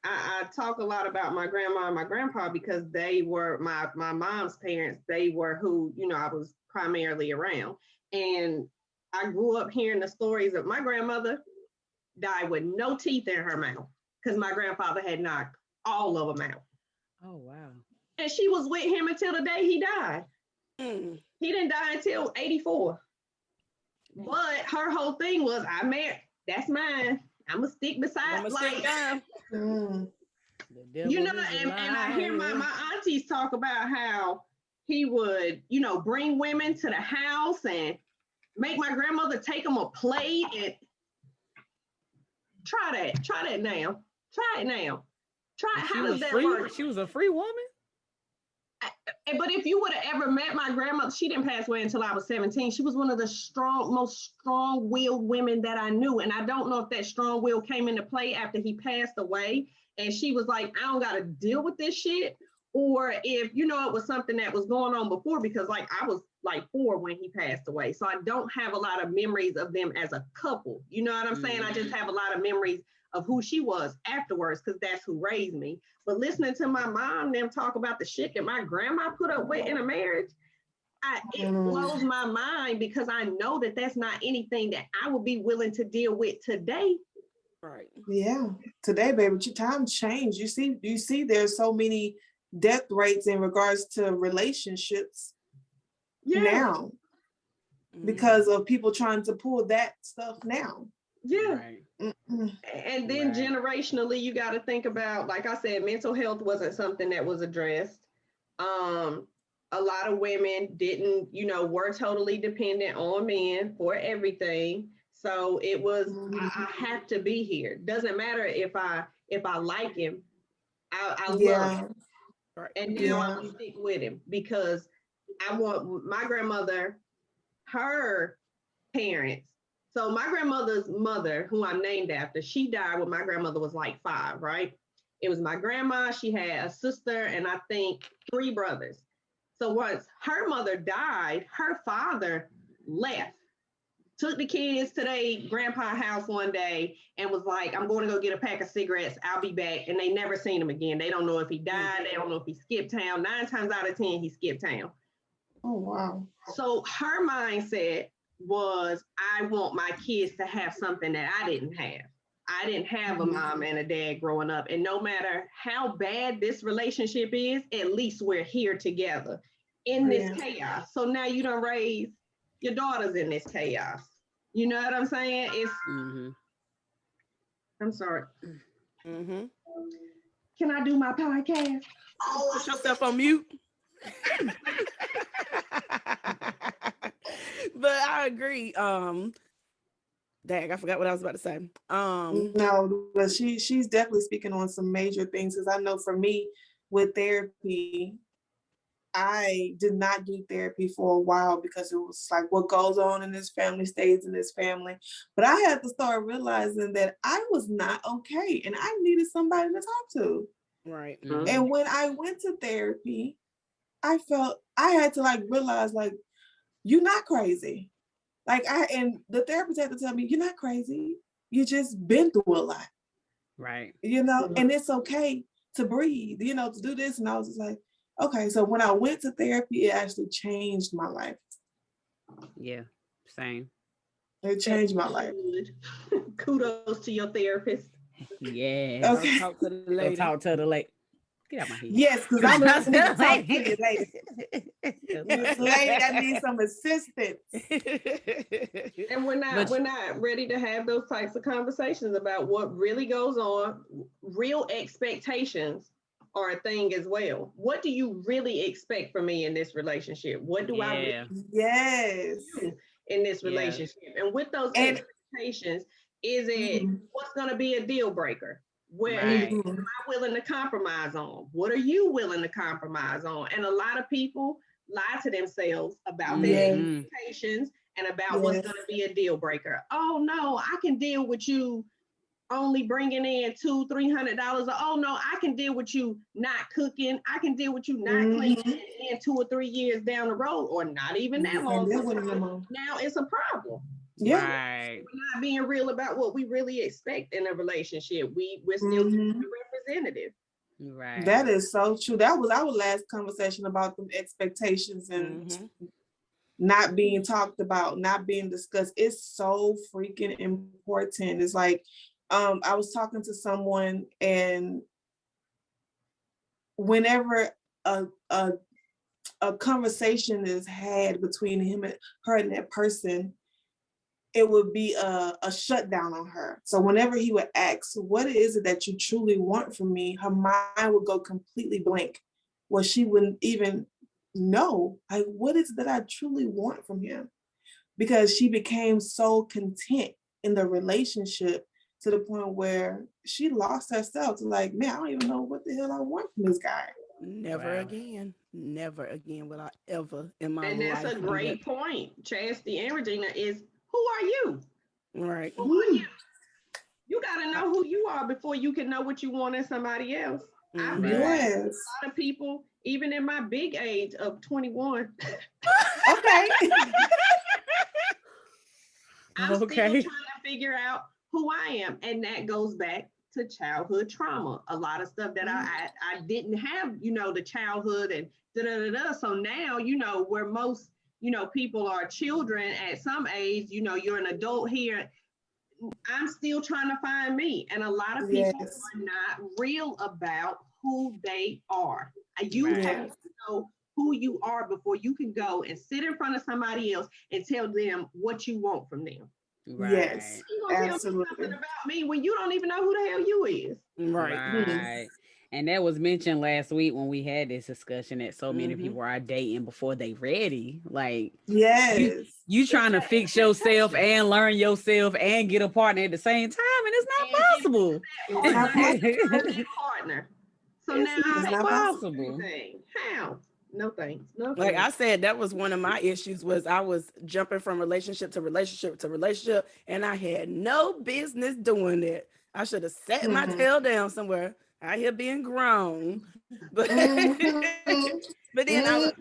S4: I talk a lot about my grandma and my grandpa because they were my mom's parents. They were who, I was primarily around. And I grew up hearing the stories of my grandmother died with no teeth in her mouth because my grandfather had knocked all of them out.
S2: Oh, wow.
S4: And she was with him until the day he died. He didn't die until 84. But her whole thing was, I married, that's mine. I'm going to stick beside, like, and I hear my aunties talk about how he would, bring women to the house and make my grandmother take them a plate and try that now. Try it now. How does that work?
S2: She was a free woman?
S4: But if you would have ever met my grandmother, she didn't pass away until I was 17. She was one of the most strong-willed women that I knew. And I don't know if that strong will came into play after he passed away. And she was like, I don't got to deal with this shit. Or if, it was something that was going on before, because like I was like 4 when he passed away. So I don't have a lot of memories of them as a couple. You know what I'm saying? I just have a lot of memories of who she was afterwards, because that's who raised me. But listening to my mom, them talk about the shit that my grandma put up with in a marriage, it blows my mind, because I know that that's not anything that I would be willing to deal with today.
S1: Right.
S3: Yeah. Today, baby, your times change. You see there's so many death rates in regards to relationships now because of people trying to pull that stuff now.
S4: Yeah. Right. And then generationally, you got to think about, like I said, mental health wasn't something that was addressed. A lot of women didn't, were totally dependent on men for everything. So it was, I have to be here. Doesn't matter if I like him, I love him. And now I'm gonna stick with him, because I want my grandmother, her parents. So my grandmother's mother, who I'm named after, she died when my grandmother was like 5, right? It was my grandma, she had a sister, and I think 3 brothers. So once her mother died, her father left, took the kids to their grandpa's house one day and was like, I'm going to go get a pack of cigarettes. I'll be back. And they never seen him again. They don't know if he died. They don't know if he skipped town. 9 times out of 10, he skipped town.
S3: Oh, wow.
S4: So her mindset was, I want my kids to have something that I didn't have. I didn't have a mom and a dad growing up. And no matter how bad this relationship is, at least we're here together in this chaos. So now you don't raise your daughters in this chaos. You know what I'm saying? It's, I'm sorry. Can I do my podcast?
S1: Put yourself on mute. But I agree. Dang, I forgot what I was about to say.
S3: No, but she's definitely speaking on some major things, because I know for me with therapy, I did not do therapy for a while because it was like, what goes on in this family stays in this family. But I had to start realizing that I was not okay and I needed somebody to talk to.
S1: Right.
S3: And when I went to therapy, I felt I had to like realize, like, you're not crazy. Like, and the therapist had to tell me, you're not crazy. You just been through a lot.
S2: Right.
S3: And it's okay to breathe, to do this. And I was just like, okay. So when I went to therapy, it actually changed my life.
S2: Yeah, same.
S3: It changed my life.
S4: Kudos to your therapist.
S2: Yeah.
S3: Okay.
S2: Talk to the lady. Get out my head.
S3: Yes, because I'm listening to talk to you later. This lady, I need some assistance.
S4: And we're not ready to have those types of conversations about what really goes on. Real expectations are a thing as well. What do you really expect from me in this relationship? What do I really do in this relationship? And with those expectations, is it what's going to be a deal breaker? Where am I willing to compromise on? What are you willing to compromise on? And a lot of people lie to themselves about their expectations and about what's going to be a deal breaker. Oh no, I can deal with you only bringing in $200-$300. Oh no, I can deal with you not cooking. I can deal with you not cleaning in 2 or 3 years down the road, or not even that long. Now it's a problem.
S3: Yeah.
S2: Right.
S4: We're not being real about what we really expect in a relationship. We're still the representative.
S2: Right.
S3: That is so true. That was our last conversation about the expectations and not being talked about, not being discussed. It's so freaking important. It's like, I was talking to someone, and whenever a conversation is had between her and that person, it would be a shutdown on her. So whenever he would ask, what is it that you truly want from me? Her mind would go completely blank. Well, she wouldn't even know, like, what is it that I truly want from him? Because she became so content in the relationship to the point where she lost herself to, like, man, I don't even know what the hell I want from this guy.
S1: Never again. Never again will I ever in my life.
S4: And that's a great point. Chastity and Regina is, who are you?
S1: Right.
S4: Who are you? You got to know who you are before you can know what you want in somebody else. I've met a lot of people, even in my big age of 21.
S3: Okay.
S4: I'm still trying to figure out who I am. And that goes back to childhood trauma. A lot of stuff that I didn't have, the childhood and da-da-da-da. So now, where most, people are children at some age, you're an adult here. I'm still trying to find me. And a lot of people are not real about who they are. You have to know who you are before you can go and sit in front of somebody else and tell them what you want from them.
S2: Right.
S3: Yes,
S4: you gonna
S3: absolutely.
S4: tell me something about me when you don't even know who the hell you is.
S2: Right. And that was mentioned last week when we had this discussion that so many people are dating before they ready. Like, you trying to fix yourself and learn yourself and get a partner at the same time, and it's not possible.
S4: Partner. So
S2: it's
S4: now
S2: not possible.
S4: How? No thanks. No
S1: like
S4: thanks.
S1: I said, that was one of my issues. Was I was jumping from relationship to relationship to relationship, and I had no business doing that. I should have sat my tail down somewhere out here being grown. But but then I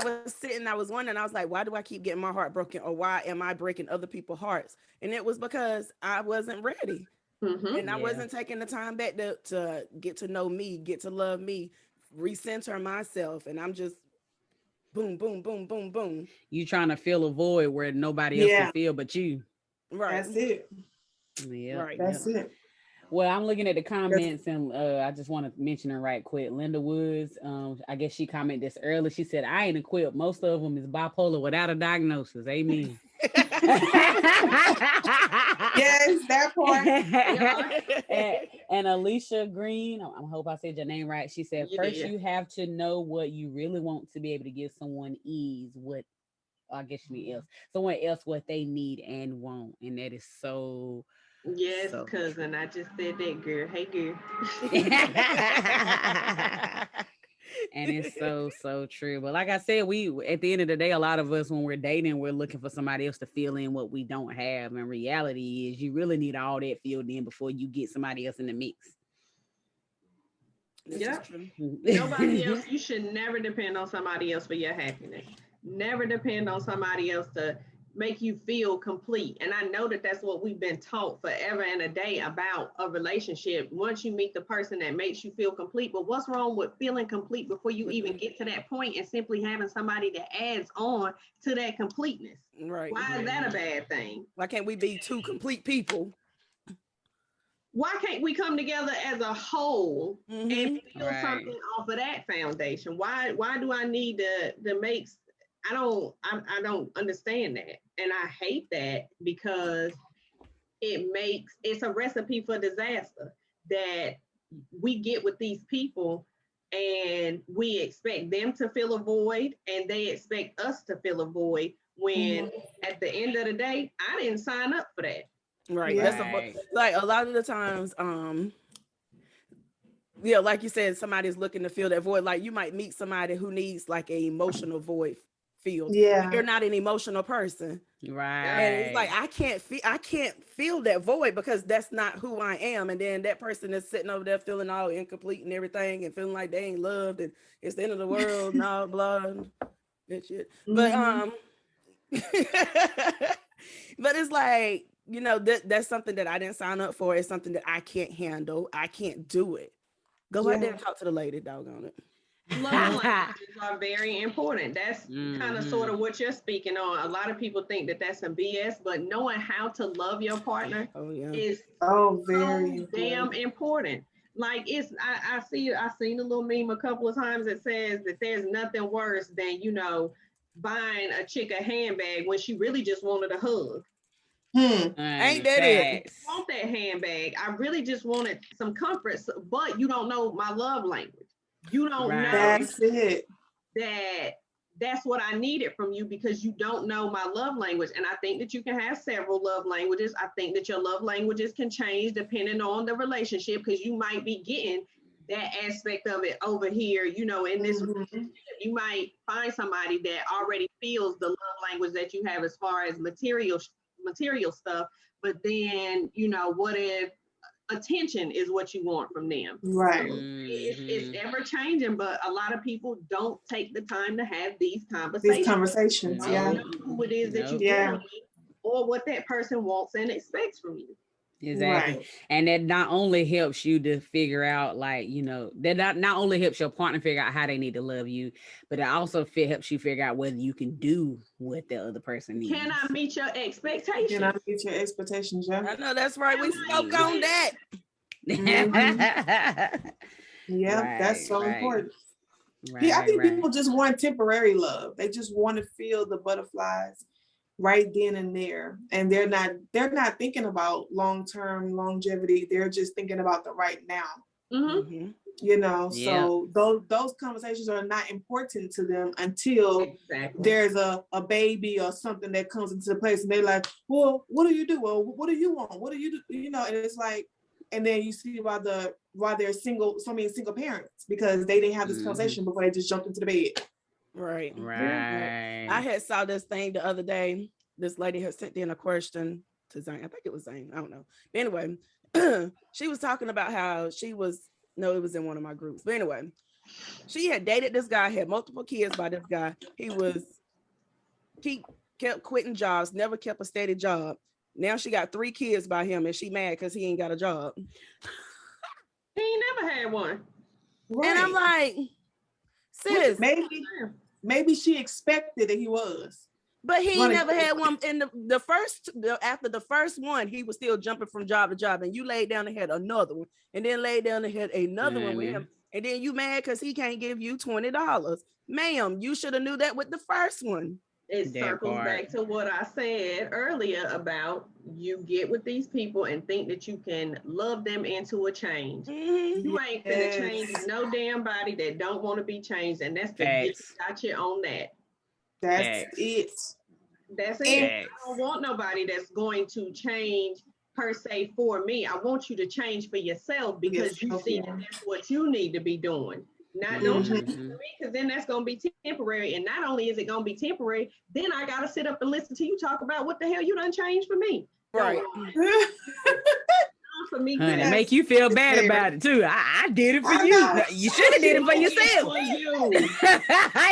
S1: was sitting, I was wondering, I was like, why do I keep getting my heart broken, or why am I breaking other people's hearts? And it was because I wasn't ready. And I wasn't taking the time back to get to know me, get to love me, recenter myself. And I'm just boom, boom, boom, boom, boom.
S2: You trying to fill a void where nobody else can feel but you.
S1: Right.
S3: That's it.
S2: Yeah.
S1: Right.
S3: That's it.
S2: Well, I'm looking at the comments, and I just want to mention her right quick. Linda Woods, I guess she commented this earlier. She said, I ain't equipped. Most of them is bipolar without a diagnosis. Amen.
S3: Yes, that part.
S2: and Alicia Green, I hope I said your name right. She said, first you have to know what you really want to be able to give someone someone else what they need and want. And that is so...
S4: Yes, cousin. I just said that, girl. Hey, girl.
S2: And it's so true. But like I said, we at the end of the day, a lot of us, when we're dating, we're looking for somebody else to fill in what we don't have. And reality is, you really need all that filled in before you get somebody else in the mix.
S4: Yeah. Nobody else. You should never depend on somebody else for your happiness. Never depend on somebody else to make you feel complete. And I know that that's what we've been taught forever and a day about a relationship. Once you meet the person that makes you feel complete, but what's wrong with feeling complete before you even get to that point and simply having somebody that adds on to that completeness?
S1: Right.
S4: Why is that a bad thing?
S1: Why can't we be two complete people?
S4: Why can't we come together as a whole and build something off of that foundation? Why do I need to make... I don't understand that. And I hate that, because it's a recipe for disaster that we get with these people, and we expect them to fill a void and they expect us to fill a void, when at the end of the day, I didn't sign up for that.
S1: Right. That's like a lot of the times, like you said, somebody's looking to fill that void. Like, you might meet somebody who needs like an emotional void filled.
S3: Yeah.
S1: You're not an emotional person.
S2: Right.
S1: And it's like I can't feel that void because that's not who I am. And then that person is sitting over there feeling all incomplete and everything and feeling like they ain't loved and it's the end of the world and all blah and shit. But but it's like, you know, that's something that I didn't sign up for. It's something that I can't handle. I can't do it. Go out there and talk to the lady, doggone it.
S4: Love languages are very important. That's kind of sort of what you're speaking on. A lot of people think that that's some BS, but knowing how to love your partner is
S3: very
S4: damn important. Like I seen a little meme a couple of times that says that there's nothing worse than, you know, buying a chick a handbag when she really just wanted a hug.
S1: Ain't that it?
S4: I want that handbag. I really just wanted some comfort, but you don't know my love language. You don't know that's what I needed from you because you don't know my love language. And I think that you can have several love languages. I think that your love languages can change depending on the relationship because you might be getting that aspect of it over here, you know, in this relationship. You might find somebody that already feels the love language that you have as far as material stuff. But then, you know, what if attention is what you want from them?
S3: Right.
S4: It's ever changing, but a lot of people don't take the time to have these conversations. Don't know who it is that you want or what that person wants and expects from you.
S2: Exactly. Right. And that not only helps you to figure out, like, you know, that not only helps your partner figure out how they need to love you, but it also helps you figure out whether you can do what the other person needs.
S4: Can I meet your expectations?
S3: Can I meet your expectations? Yeah.
S1: I know that's right. We spoke on that.
S3: That's so important. I think people just want temporary love. They just want to feel the butterflies right then and there, and they're not thinking about long-term longevity. They're just thinking about the right now. You know, so those conversations are not important to them until there's a baby or something that comes into the place, and they're like, well, what do you do? Well, what do you want? What do you do? You know, and it's like, and then you see why they're single, so many single parents, because they didn't have this conversation before they just jumped into the bed.
S1: Right. I had saw this thing the other day. This lady had sent in a question to Zane. I think it was Zane. I don't know. But anyway, she was talking about how it was in one of my groups. But anyway, she had dated this guy, had multiple kids by this guy. He kept quitting jobs, never kept a steady job. Now she got 3 kids by him, and she mad because he ain't got a job.
S4: He ain't never had one.
S3: Right.
S1: And I'm like, sis,
S3: maybe she expected that he was.
S1: But he never had one. In after the first one, he was still jumping from job to job, and you laid down and had another one, and then laid down and had another one with him, and then you mad because he can't give you $20. Ma'am, you should have knew that with the first one.
S4: It circles back to what I said earlier about you get with these people and think that you can love them into a change. You ain't finna change no damn body that don't want to be changed, and that's the gotcha on that.
S3: That's it.
S4: That's it. I don't want nobody that's going to change per se for me. I want you to change for yourself because you see that that's what you need to be doing. Don't change for me, because then that's going to be temporary. And not only is it going to be temporary, then I got to sit up and listen to you talk about what the hell you done changed for me.
S1: Right.
S4: For me,
S2: honey, make you feel bad about it too. I did it for you. You should have did it for yourself.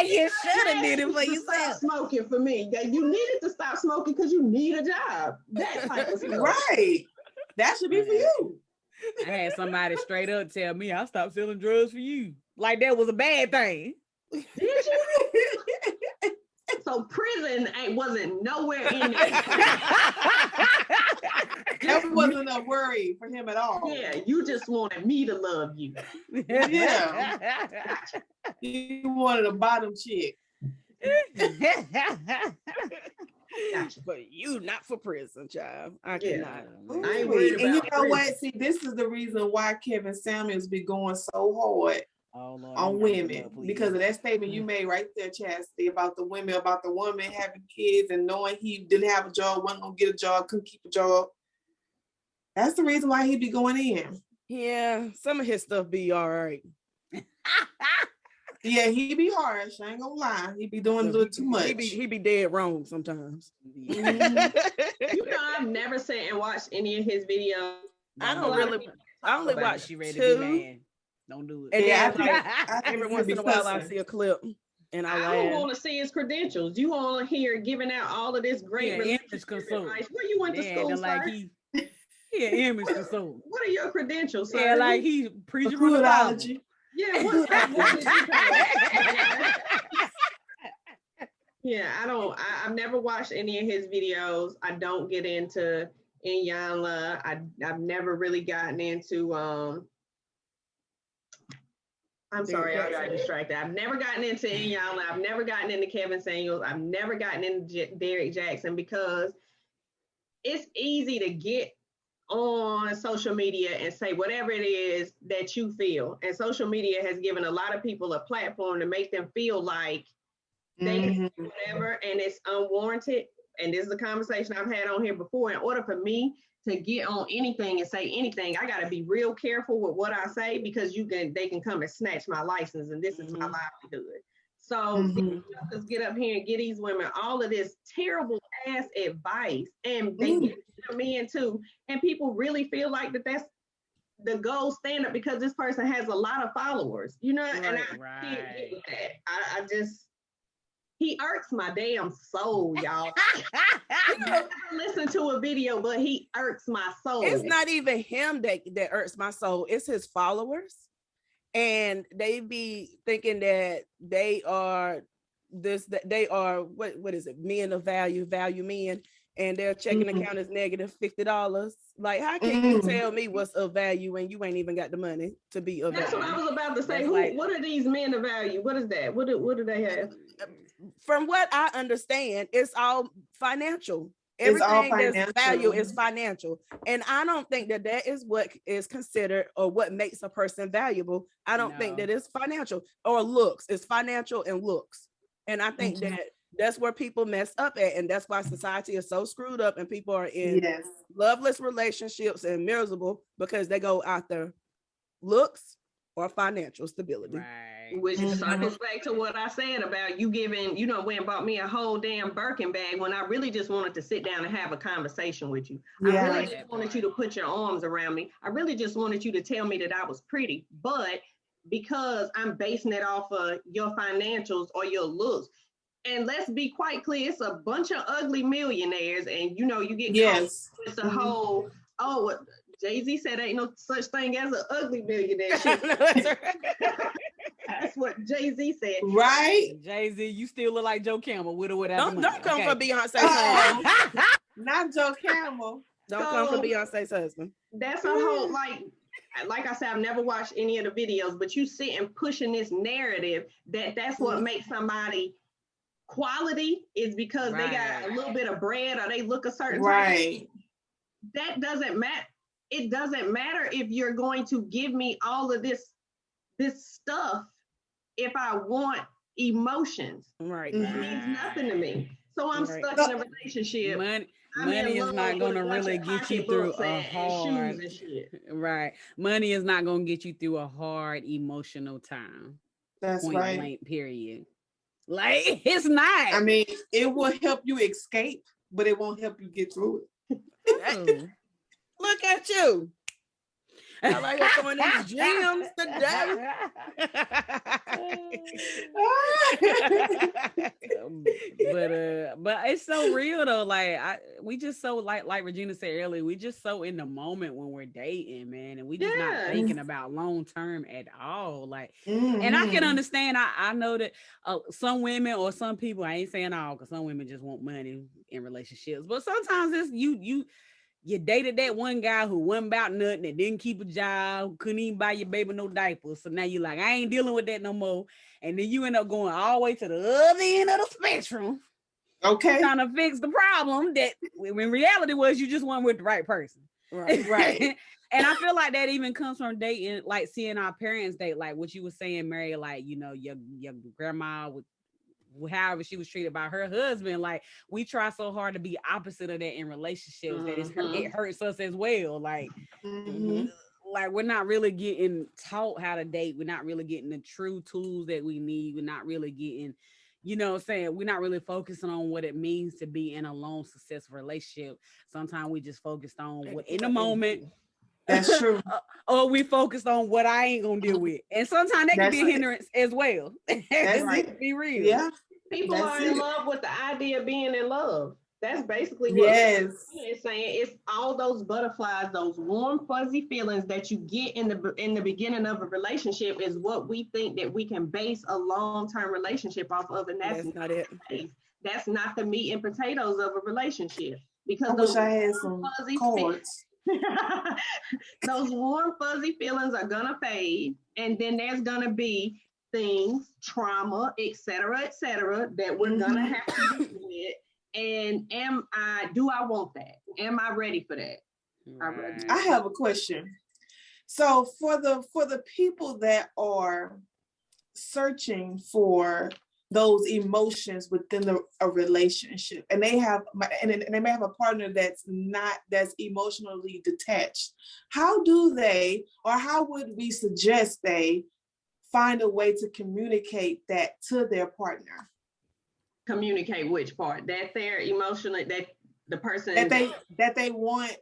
S2: You should have did it for yourself.
S4: Stop smoking for me. You needed to stop smoking because you need a job. That type of stuff.
S3: Right. That should be for you.
S2: I had somebody straight up tell me I stopped selling drugs for you. Like that was a bad thing.
S4: Did you? So prison wasn't nowhere in there.
S3: That wasn't a worry for him at all.
S4: Yeah, you just wanted me to love you.
S3: Yeah. You wanted a bottom chick.
S1: Gotcha. But you not for prison, child. I cannot.
S4: I ain't worried about
S3: and you know
S4: prison.
S3: what? See, this is the reason why Kevin Samuels be going so hard on women, because of that statement you made right there, Chastity, about the woman having kids and knowing he didn't have a job, wasn't gonna get a job, couldn't keep a job. That's the reason why he be going in.
S1: Yeah, some of his stuff be all right.
S3: Yeah, he be harsh. I ain't gonna lie. He be doing a little too much.
S1: He be dead wrong sometimes.
S3: Mhm.
S4: You know, I've never sat and watched any of his videos.
S1: I
S2: Don't
S1: don't
S2: do it.
S1: really. I only
S4: about
S1: watch
S2: She ready to be
S1: two,
S2: mad. Don't do it.
S1: and
S3: Yeah,
S1: then like
S3: I think
S1: every
S3: he'll
S1: once
S3: be
S1: in a while I
S3: fussing.
S1: see a clip and I
S4: I don't
S1: laugh.
S4: want to see his credentials. You want to hear giving out all of this great
S2: Yeah,
S4: relationship
S2: image consult.
S4: advice. Where you went to
S2: They
S4: school,
S2: acting like
S4: sir?
S2: he image consult.
S4: What are your credentials, sir?
S2: Yeah, like he
S3: A
S2: preaching from the Bible.
S3: Hoodology.
S4: Yeah, what did you pass? Yeah, I've never watched any of his videos. I don't get into Iyanla. I've never really gotten into I'm sorry, I got distracted. I've never gotten into Iyanla. I've never gotten into Kevin Samuels. I've never gotten into Derek Jackson because it's easy to get on social media and say whatever it is that you feel. And social media has given a lot of people a platform to make them feel like they can do whatever, and it's unwarranted. And this is a conversation I've had on here before. In order for me to get on anything and say anything, I got to be real careful with what I say because they can come and snatch my license, and this is my livelihood. So these jokers get up here and get these women all of this terrible ass advice, and they get men too. And people really feel like that's the gold standard because this person has a lot of followers, you know.
S2: Right,
S4: and I can't get with that. I just he irks my damn soul, y'all. I never listen to a video, but he irks my soul.
S1: It's not even him that irks my soul. It's his followers. And they be thinking that they are what is it? Men of value men. And their checking account is negative $50. Like, how can you tell me what's of value when you ain't even got the money to be of value?
S4: That's what I was about to say. What are these men of value? What is that? What do they have?
S1: From what I understand, it's all financial. Everything that's value is financial. And I don't think that is what is considered or what makes a person valuable. I don't think that it's financial or looks. It's financial and looks. And I think that's where people mess up at. And that's why society is so screwed up and people are in loveless relationships and miserable because they go after looks or financial stability.
S2: Right.
S4: Which circles back to what I said about you giving, went and bought me a whole damn Birkin bag when I really just wanted to sit down and have a conversation with you. I really just wanted you to put your arms around me. I really just wanted you to tell me that I was pretty. But because I'm basing it off of your financials or your looks, and let's be quite clear, it's a bunch of ugly millionaires, and you get caught with the whole, Jay-Z said ain't no such thing as an ugly millionaire. That's what Jay-Z said.
S3: Right?
S2: Jay-Z, you still look like Joe Camel with or without the money.
S1: Don't come for Beyonce's
S3: not Joe Camel.
S1: Don't come for Beyonce's husband.
S4: That's a whole, like I said, I've never watched any of the videos, but you sit and pushing this narrative that's what makes somebody quality is because they got a little bit of bread or they look a certain type. That doesn't matter. It doesn't matter if you're going to give me all of this stuff if I want emotions.
S1: Right.
S4: It means nothing to me. So I'm stuck in a relationship.
S2: Money is not going to really get you through a hard, right. Money is not going to get you through a hard emotional time.
S3: That's
S2: point
S3: right.
S2: Blank, period. Like, it's not.
S3: I mean, it will help you escape, but it won't help you get through it.
S1: Look at you. I like what's going in these gyms today.
S2: But it's so real though. Like we just so like Regina said earlier, we just so in the moment when we're dating, man, and we just not thinking about long term at all. Like, and I can understand. I know that some women or some people, I ain't saying all, because some women just want money in relationships, but sometimes it's you dated that one guy who wasn't about nothing, that didn't keep a job, couldn't even buy your baby no diapers. So now you're like, I ain't dealing with that no more. And then you end up going all the way to the other end of the spectrum.
S3: Okay.
S2: Trying to fix the problem that in reality was you just weren't with the right person.
S3: Right.
S2: And I feel like that even comes from dating, like seeing our parents date, like what you were saying, Mary, like, your grandma would, however she was treated by her husband. Like, we try so hard to be opposite of that in relationships that it hurts us as well. Like, like we're not really getting taught how to date. We're not really getting the true tools that we need. We're not really getting, you know what I'm saying? We're not really focusing on what it means to be in a long, successful relationship. Sometimes we just focused on what in the moment.
S3: That's true.
S2: Or we focused on what I ain't gonna deal with. And sometimes that can be a hindrance as well.
S3: That's
S2: right. Be real.
S3: Yeah.
S4: People are in love with the idea of being in love. That's basically what it's saying. It's all those butterflies, those warm, fuzzy feelings that you get in the beginning of a relationship is what we think that we can base a long-term relationship off of, and that's not it. That's not the meat and potatoes of a relationship. Because
S3: I wish I had some chords.
S4: Those warm, fuzzy feelings are gonna fade, and then there's gonna be things, trauma, etc., that we're gonna have to deal with. And do I want that? Am I ready for that?
S2: Right.
S3: I have a question. So for the people that are searching for those emotions within a relationship, and they may have a partner that's emotionally detached, how would we suggest they find a way to communicate that to their partner?
S4: Communicate which part? That they're emotionally, that the person
S3: that they want,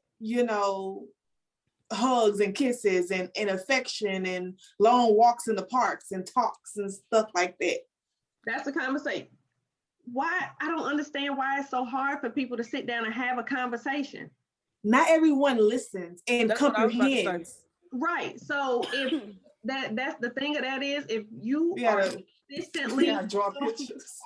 S3: hugs and kisses and affection and long walks in the parks and talks and stuff like that.
S4: That's the conversation. Why? I don't understand why it's so hard for people to sit down and have a conversation.
S3: Not everyone listens and comprehends.
S4: Right. So if that's the thing of that is, if you are consistently
S3: draw pictures.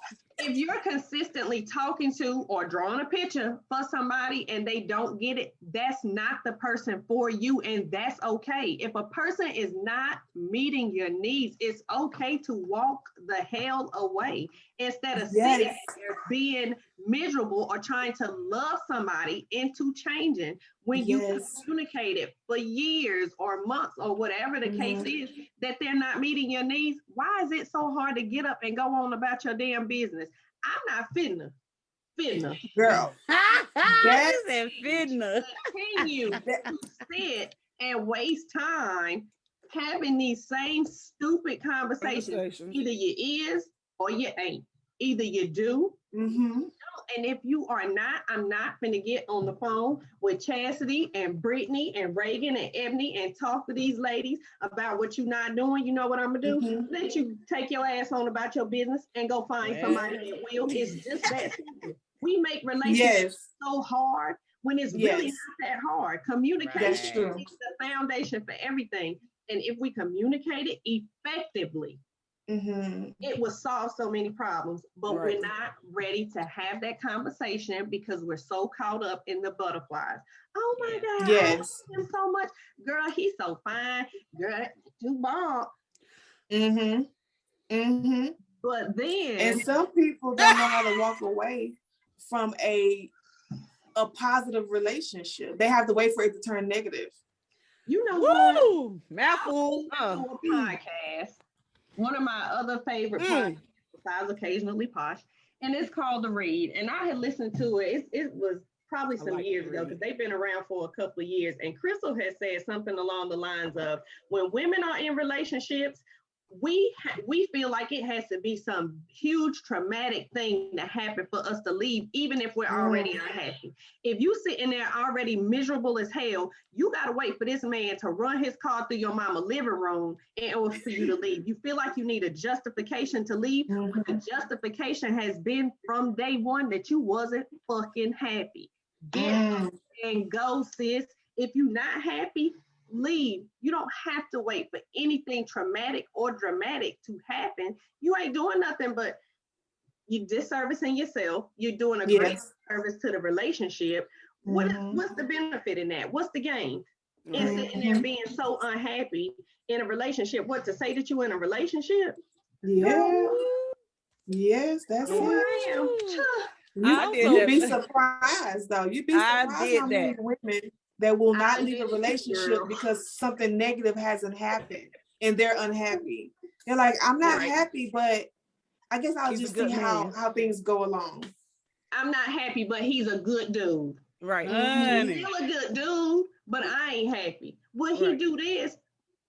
S4: If you're consistently talking to or drawing a picture for somebody and they don't get it, that's not the person for you, and that's okay. If a person is not meeting your needs, it's okay to walk the hell away instead of sitting there being miserable or trying to love somebody into changing when you communicated for years or months or whatever the case is that they're not meeting your needs. Why is it so hard to get up and go on about your damn business? I'm not fitna.
S3: Girl.
S2: That's fitna.
S4: Continue to sit and waste time having these same stupid conversations. Either you is or you ain't. Either you do. And if you are not, I'm not finna get on the phone with Chastity and Brittany and Reagan and Ebony and talk to these ladies about what you're not doing. You know what I'm gonna do? Let you take your ass on about your business and go find somebody that will. It's just that simple. We make relationships so hard when it's really not that hard. Communication is the foundation for everything. And if we communicate it effectively, it will solve so many problems, but we're not ready to have that conversation because we're so caught up in the butterflies. Oh my God, I love him so much. Girl, he's so fine. Girl, too bomb. But then,
S3: and some people don't know how to walk away from a positive relationship. They have to wait for it to turn negative.
S4: You know what?
S2: Mouthful.
S4: Podcast. One of my other favorite podcasts, besides occasionally Posh, and it's called The Read. And I had listened to it. It was probably some years ago because they've been around for a couple of years. And Crystal has said something along the lines of, when women are in relationships, we feel like it has to be some huge traumatic thing to happen for us to leave, even if we're already unhappy. If you sitting there already miserable as hell, you got to wait for this man to run his car through your mama's living room in order for you to leave. You feel like you need a justification to leave. The justification has been from day one that you wasn't fucking happy. Get up and go, sis. If you're not happy, leave. You don't have to wait for anything traumatic or dramatic to happen. You ain't doing nothing but you disservicing yourself. You're doing a great service to the relationship. What's the benefit in that? What's the gain in sitting there being so unhappy in a relationship? What, to say that you're in a relationship?
S3: Yes, that's it.
S2: You'd
S3: be surprised though. You'd be surprised how many women that will not leave a relationship because something negative hasn't happened and they're unhappy. They're like, I'm not happy, but I guess I'll just see how things go along.
S4: I'm not happy, but he's a good dude.
S2: Right.
S4: He's still a good dude, but I ain't happy. Well, he do this,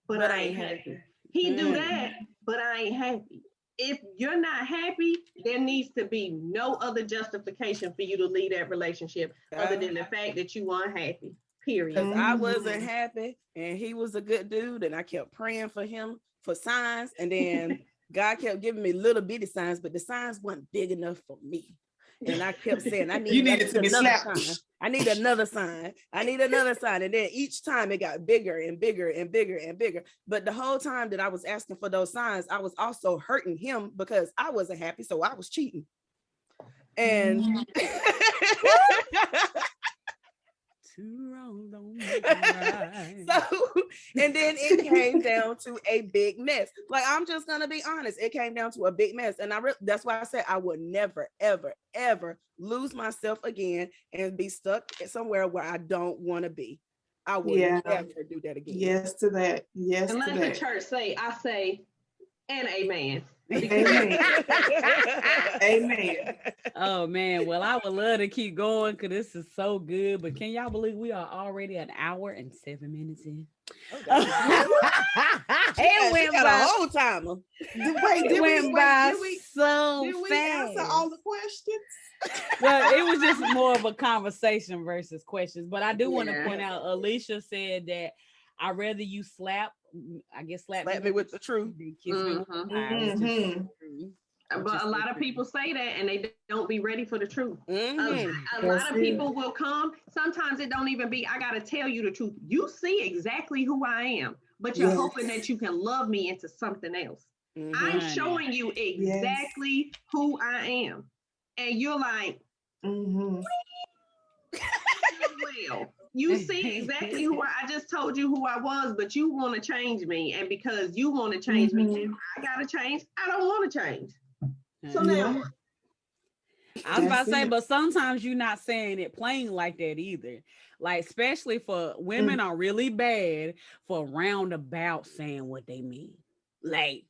S4: but I ain't happy. He do that, but I ain't happy. If you're not happy, there needs to be no other justification for you to leave that relationship other than the fact that you unhappy. Period.
S1: Because I wasn't happy and he was a good dude, and I kept praying for him for signs, and then God kept giving me little bitty signs, but the signs weren't big enough for me. And I kept saying, I need another sign. I need another sign. I need another sign. And then each time it got bigger and bigger and bigger and bigger. But the whole time that I was asking for those signs, I was also hurting him because I wasn't happy. So I was cheating. And
S2: too wrong, don't make it right.
S1: so, and then it came down to a big mess. Like, I'm just gonna be honest, it came down to a big mess, and that's why I said I would never, ever, ever lose myself again and be stuck somewhere where I don't want to be. I would never do that again.
S3: Yes to that. Yes.
S4: And
S3: to
S4: let
S3: that.
S4: the church say, I say, and amen.
S3: Amen. Amen.
S2: Oh man, well, I would love to keep going because this is so good. But can y'all believe we are already an hour and 7 minutes in?
S1: It went by a whole timer.
S3: Wait, did we
S2: so
S3: did we
S2: fast.
S3: answer all the questions?
S2: Well, it was just more of a conversation versus questions. But I do want to point out, Alicia said that I'd rather you slap me with the truth. Kiss me with the lie, which is so true.
S4: But a lot of people say that and they don't be ready for the truth. A lot of people will come. Sometimes it don't even be, I got to tell you the truth. You see exactly who I am, but you're hoping that you can love me into something else. I'm showing you exactly who I am. And you're like, well, you see exactly who I just told you who I was, but you want to change me. And because you want to change me, I got to change. I don't want to change. So now,
S2: I was about to say, but sometimes you're not saying it plain like that either. Like, especially for women are really bad for roundabout saying what they mean. Like,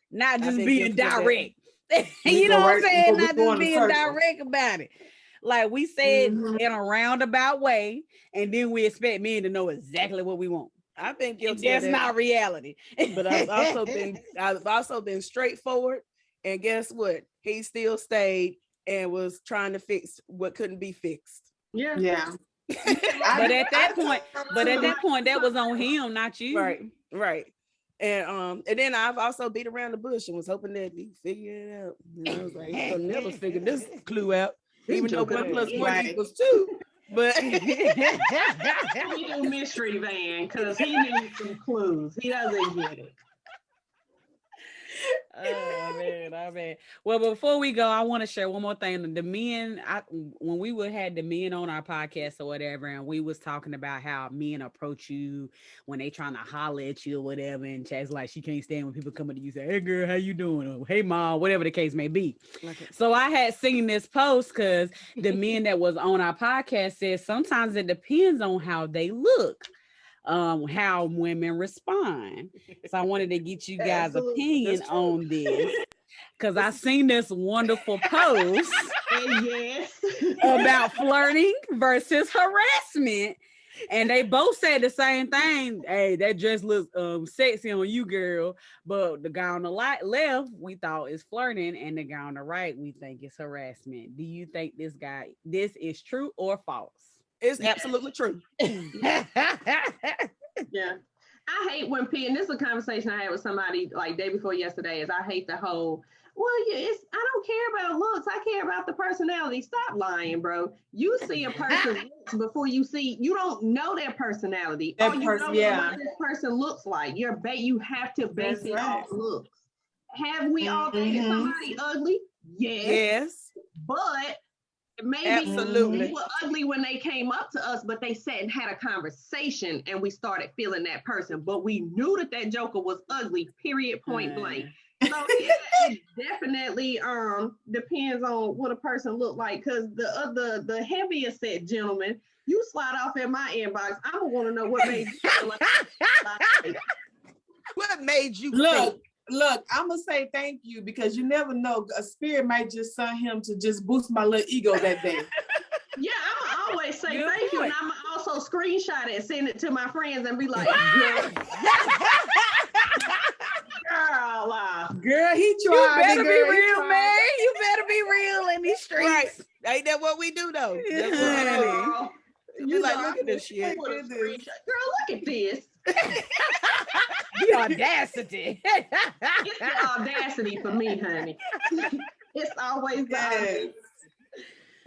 S2: not just being direct. You know what I'm saying? Not just being direct about it. Like, we said in a roundabout way, and then we expect men to know exactly what we want.
S1: I've been guilty.
S2: That's not reality.
S1: But I've also been straightforward. And guess what? He still stayed and was trying to fix what couldn't be fixed.
S3: Yeah.
S2: But at that point, that was on him, not you.
S1: Right. And then I've also beat around the bush and was hoping that he figured it out. And I was like, he'll never figure this clue out, even though 1 + 1 = 2. But
S4: he do mystery van because he needs some clues. He doesn't get it.
S2: Oh man. Well, before we go, I want to share one more thing. The men, when we had the men on our podcast or whatever, and we was talking about how men approach you when they trying to holler at you or whatever, and Chad's like, she can't stand when people come up to you and say, hey girl, how you doing? Or hey mom, whatever the case may be. Okay. So I had seen this post because the men that was on our podcast said sometimes it depends on how they look. How women respond. So I wanted to get you guys' opinion on this because I seen this wonderful post about flirting versus harassment, and they both said the same thing. Hey, that dress looks sexy on you, girl, but the guy on the left we thought is flirting, and the guy on the right we think is harassment. Do you think this is true or false?
S1: It's absolutely true.
S4: Yeah. I hate when people, and this is a conversation I had with somebody like day before yesterday, is I hate the whole, I don't care about looks. I care about the personality. Stop lying, bro. You see a person's looks before you don't know their personality. You know what this person looks like. You have to base it off looks. Have we all dated somebody ugly? Yes. But maybe
S1: absolutely
S4: they were ugly when they came up to us, but they sat and had a conversation and we started feeling that person. But we knew that joker was ugly, period, point blank. So it definitely depends on what a person look like. Because the heavier set gentleman, you slide off in my inbox, I would want to know what made you feel like.
S1: What made you
S3: Look, I'm gonna say thank you because you never know. A spirit might just send him to just boost my little ego that day.
S4: Yeah, I'm always say
S2: Good
S4: thank you, and
S2: point.
S4: I'm also screenshot it, send it to my friends, and be like, girl,
S3: Girl, he
S2: You
S3: tried.
S2: better
S3: it,
S2: be
S3: girl, he
S2: real,
S3: tried.
S2: man. You better be real in these
S1: Right.
S2: streets.
S1: Ain't that what we do though? That's what we do.
S4: girl,
S1: Be like, look at this
S4: I
S1: shit.
S4: put a
S3: Look at this.
S4: screenshot. Girl, look at this.
S2: The audacity.
S4: It's the audacity for me, honey. It's always the audacity.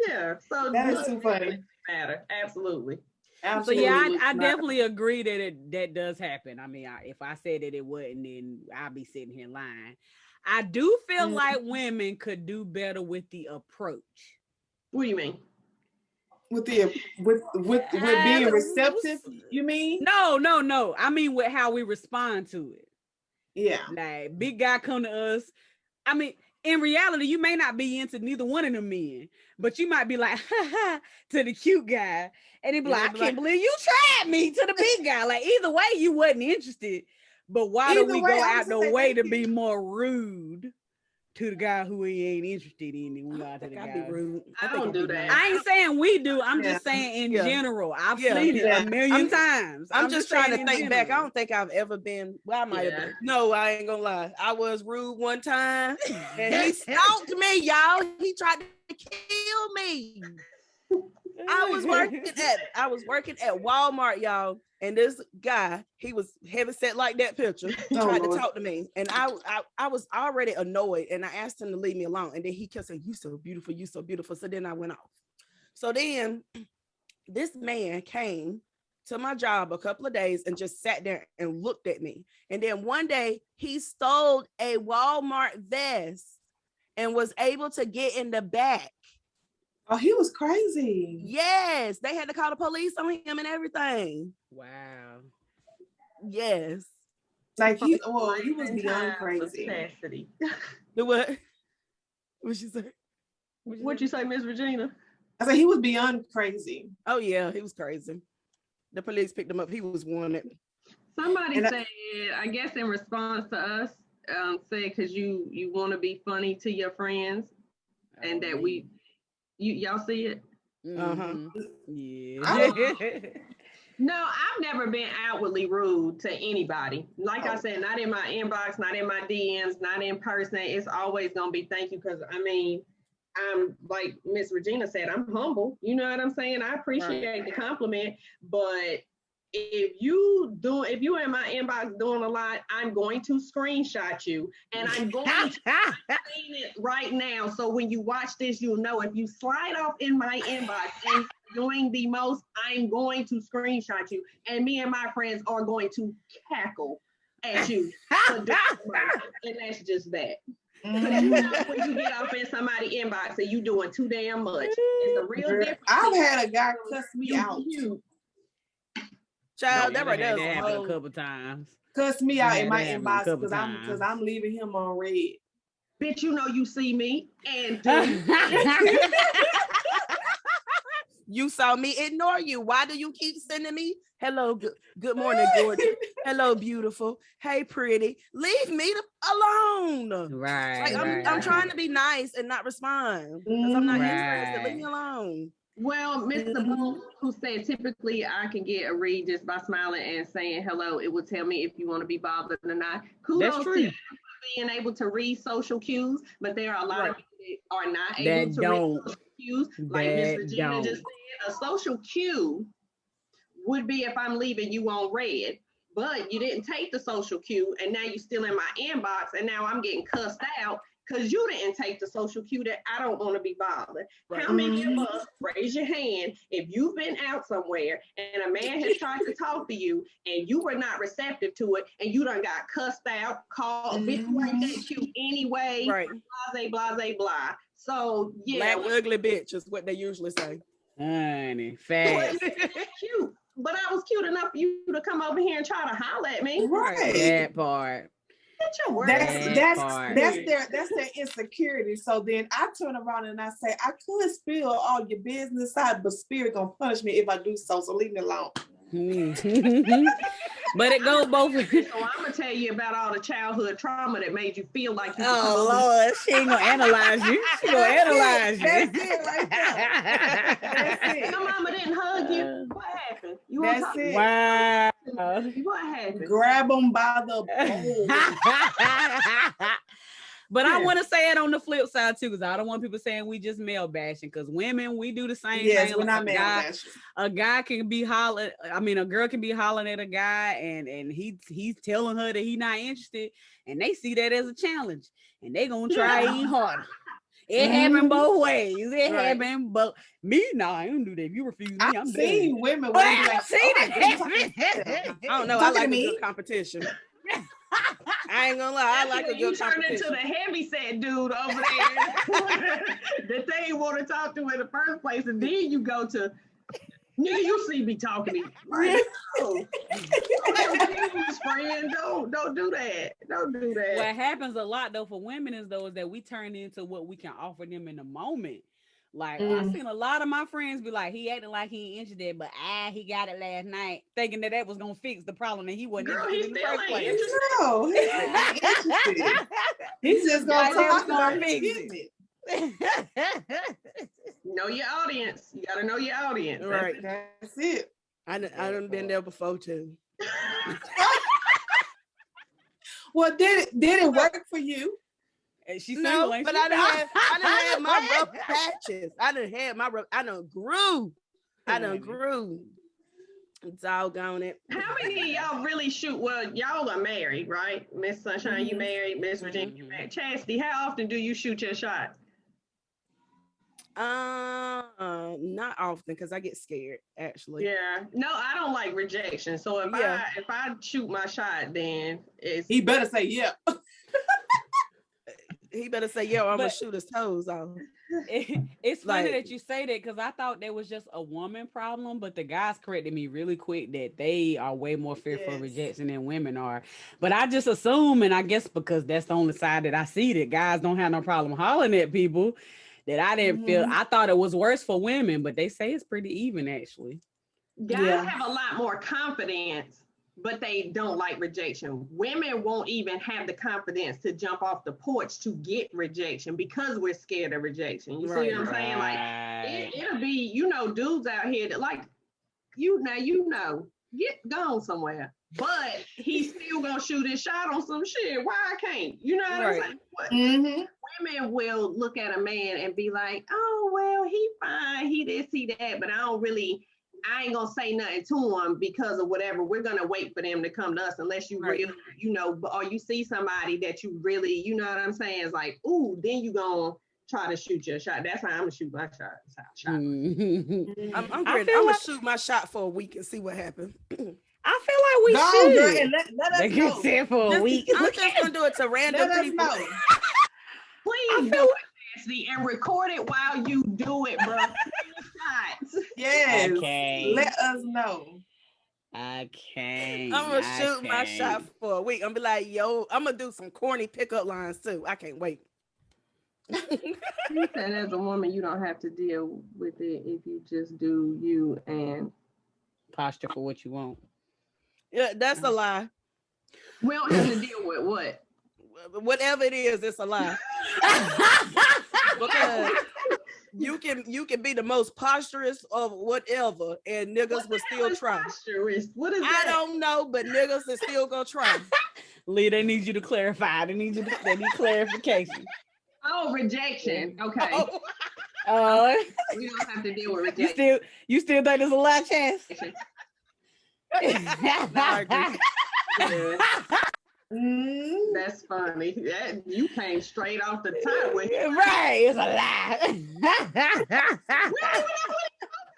S3: Yes.
S4: Yeah. So
S3: That is
S4: look,
S3: too funny.
S4: matter. Absolutely.
S2: So
S3: Absolutely.
S2: yeah,
S3: looks
S2: I
S3: not-
S2: definitely agree that that does happen. I mean, if I said that it wouldn't, then I'll be sitting here lying. I do feel like women could do better with the approach.
S4: What do you mean?
S3: with being receptive, you mean?
S2: No. I mean with how we respond to it.
S3: Yeah.
S2: Like big guy come to us. I mean, in reality, you may not be into neither one of them men, but you might be like, ha ha, to the cute guy. And he'd be like, I can't believe you tried me to the big guy. Like either way, you wasn't interested. But why do we go out the way to be more rude to the guy who he ain't interested in? And we are to the guy.
S1: I'd be rude.
S4: I don't do that.
S2: I ain't saying we do. I'm just
S3: Yeah.
S2: saying in
S1: Yeah.
S2: general. I've
S1: Yeah.
S2: seen it
S3: Yeah.
S2: a million times.
S1: I'm just trying to
S2: saying in
S1: think back. I
S2: general.
S1: don't think I've ever been. Well, I might have
S4: Yeah.
S1: been. No, I ain't gonna lie. I was rude one time, and he stalked me, y'all. He tried to kill me. I was working at Walmart, y'all, and this guy, he was heavy set like that picture. He
S3: Oh,
S1: tried
S3: Lord.
S1: to talk to me, and I was already annoyed, and I asked him to leave me alone, and then he kept saying, "You so beautiful, you so beautiful." So then I went off. So then this man came to my job a couple of days and just sat there and looked at me, and then one day he stole a Walmart vest and was able to get in the back.
S3: Oh, he was crazy.
S1: Yes, they had to call the police on him and everything.
S2: Wow.
S1: Yes.
S3: Like he was beyond
S4: Times of
S3: crazy.
S4: chastity.
S1: The what? What you say?
S4: What'd you say, Miss Regina?
S3: I said he was beyond crazy.
S1: Oh yeah, he was crazy. The police picked him up. He was wanted.
S4: Somebody
S3: And
S4: said, I guess in response to us, said because you want to be funny to your friends, and that y'all see it.
S2: Mhm. Yeah.
S4: No, I've never been outwardly rude to anybody. Like I said, not in my inbox, not in my DMs, not in person. It's always gonna be thank you, because I mean, I'm like Miss Regina said, I'm humble. You know what I'm saying? I appreciate the compliment, but if you in my inbox doing a lot, I'm going to screenshot you, and I'm going to seen it right now. So when you watch this, you'll know. If you slide off in my inbox and doing the most, I'm going to screenshot you, and me and my friends are going to cackle at you for doing the most. And that's just that. Because you know when you get off in somebody's inbox and you doing too damn much. It's a real difference.
S3: I've had a guy cuss me out.
S1: Child, that right
S2: That
S1: there is a
S2: happened a
S1: whole.
S2: couple times.
S3: Cuss me out
S2: Yeah,
S3: in my
S2: that happened a
S3: inbox
S2: couple
S3: because
S2: times.
S3: I'm leaving him on red.
S4: Bitch, you know you see me and
S1: You saw me ignore you. Why do you keep sending me? Hello, good morning, gorgeous. Hello, beautiful. Hey, pretty. Leave me alone.
S2: Right.
S1: Like I'm trying to be nice and not respond because I'm not interested. Leave me alone.
S4: Well, Mr. Booth, who said typically I can get a read just by smiling and saying hello, it will tell me if you want to be bothered or not. Kudos
S2: That's
S4: to
S2: true.
S4: you for being able to read social cues, but there are a lot of people that are not able
S2: That
S4: to
S2: don't.
S4: read social cues. Like Miss
S2: That
S4: Regina
S2: don't.
S4: just said, a social cue would be if I'm leaving you on red, but you didn't take the social cue, and now you're still in my inbox, and now I'm getting cussed out because you didn't take the social cue that I don't want to be bothered.
S1: Right.
S4: How many of us, raise your hand, if you've been out somewhere and a man has tried to talk to you and you were not receptive to it, and you done got cussed out, called, bitch, you ain't that cute anyway,
S1: Right.
S4: blase, blase, blah. So, yeah.
S1: Black ugly bitch is what they usually say.
S2: Honey,
S4: You
S2: fast.
S4: wasn't that cute, but I was cute enough for you to come over here and try to holler at me.
S3: Right.
S2: That part.
S4: Get your word.
S3: That's their insecurity. So then I turn around and I say, I could spill all your business out, but spirit gonna punish me if I do so. So leave me alone.
S2: But it goes both ways.
S4: So I'm gonna tell you about all the childhood trauma that made you feel like you.
S2: Oh Lord, she ain't gonna analyze you. She gonna analyze you.
S3: That's it right there. That's it.
S4: Your mama didn't hug you. What happened? You want to
S3: That's
S4: talk?
S3: it.
S2: Wow.
S4: What happened?
S3: Grab them by the bowl.
S2: But I
S3: Yeah.
S2: want to say it on the flip side too, because I don't want people saying we just male bashing. Because women, we do the same
S3: Yes,
S2: thing.
S3: we're not
S2: a
S3: male
S2: guy,
S3: bashing.
S2: a guy can be hollering. I mean, a girl can be hollering at a guy, and he's telling her that he's not interested, and they see that as a challenge, and they gonna try even harder. It happened both ways. It happened, but me, no, I don't do that. If you refuse me,
S3: I've
S2: I'm
S3: seen
S2: done.
S3: women
S2: But
S3: where they be
S2: I've
S3: like,
S2: seen
S3: "Oh,
S2: it happen.
S1: I don't know. I like a good competition. I ain't gonna lie. I like a
S4: you
S1: good
S4: turn into
S1: competition.
S4: the heavy set dude over there that they ain't want to talk to in the first place, and then you go to nigga. You see me talking to you, right? No. Friend, don't do that. Don't do that.
S2: What happens a lot though for women is that we turn into what we can offer them in the moment. Like I've seen a lot of my friends be like, he acting like he ain't interested, but he got it last night, thinking that was gonna fix the problem that he wasn't interested in the first place.
S3: No, he ain't interested. He's just gonna talk about it.
S4: Know your audience. You gotta know your audience.
S1: Right.
S3: That's it.
S1: I done been there before too.
S3: Well, did it work for you?
S2: And she's
S1: No,
S2: single,
S1: but I done had my rough patches. I done grew. I done grew. Doggone it.
S4: How many of y'all really shoot? Well, y'all are married, right? Miss Sunshine, you married. Miss Regina, you married. Chastity, how often do you shoot your shot?
S1: Not often because I get scared. Actually.
S4: Yeah. No, I don't like rejection. So if I shoot my shot, then
S3: he better say yeah.
S1: He better say yeah, or I'm gonna shoot his toes off.
S2: It's funny that you say that, because I thought that was just a woman problem, but the guys corrected me really quick that they are way more fearful of rejection than women are. But I just assume, and I guess because that's the only side that I see, that guys don't have no problem hollering at people, that I didn't feel. I thought it was worse for women, but they say it's pretty even actually.
S4: Guys have a lot more confidence, but they don't like rejection. Women won't even have the confidence to jump off the porch to get rejection because we're scared of rejection. You see what I'm saying? Like it'll be, dudes out here that like, get gone somewhere, but he's still gonna shoot his shot on some shit. Why I can't? You know what I'm saying? Women will look at a man and be like, oh, well, he fine, he this, he that, but I ain't gonna say nothing to him because of whatever. We're gonna wait for them to come to us unless you really, or you see somebody that you really, you know what I'm saying? It's like, ooh, then you gonna try to shoot your shot. That's how I'm gonna shoot my shot.
S1: I'm ready. I'm gonna shoot my shot for a week and see what happens.
S2: I feel like we should.
S3: And let us
S2: they
S3: know.
S2: can sit for a week.
S1: I'm just gonna do it to random people.
S4: Please do it, Nancy, and record it while you do it, bro.
S3: Yes.
S2: Okay.
S3: Let us know.
S2: I can't.
S1: I'm gonna shoot my shot for a week. I'm be like, yo, I'm gonna do some corny pickup lines too. I can't wait.
S4: You said as a woman, you don't have to deal with it if you just do you and
S2: posture for what you want.
S1: Yeah, that's a lie.
S4: We don't have to deal with what?
S1: Whatever it is, it's a lie. Because you can be the most posturous of whatever, and niggas will still try.
S4: Posturous? What is that?
S1: I don't know, but niggas is still gonna try.
S2: Lee, they need you to clarify. They need clarification.
S4: Oh, rejection. Okay. We don't have to deal with rejection.
S2: You still think there's a lie, Chance?
S4: That's funny. You came straight off the top with it.
S2: Right, it's a lie.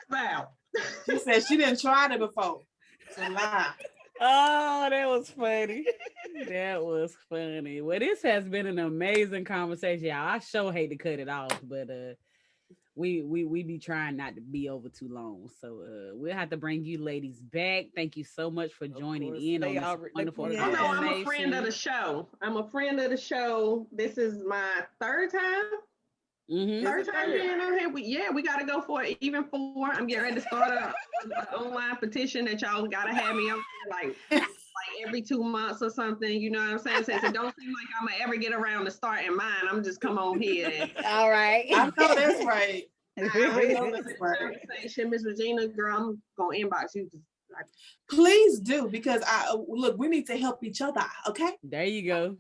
S4: About.
S3: She said she didn't try it before. It's a lie.
S2: Oh, that was funny. That was funny. Well, this has been an amazing conversation, y'all. I sure hate to cut it off, but we be trying not to be over too long. So we'll have to bring you ladies back. Thank you so much for joining in on this wonderful conversation.
S4: I'm a friend of the show. This is my third time. Third time being on here. We got to go for it. Even 4. I'm getting ready to start an online petition that y'all got to have me on. Like, like every 2 months or something. You know what I'm saying? So it don't seem like I'm gonna ever get around to starting mine. I'm just come on here. And,
S2: All right.
S3: I know that's right.
S4: I know that's right. Conversation, Miss Regina, girl, I'm gonna inbox you.
S3: Please do, because look, we need to help each other. Okay.
S2: There you go.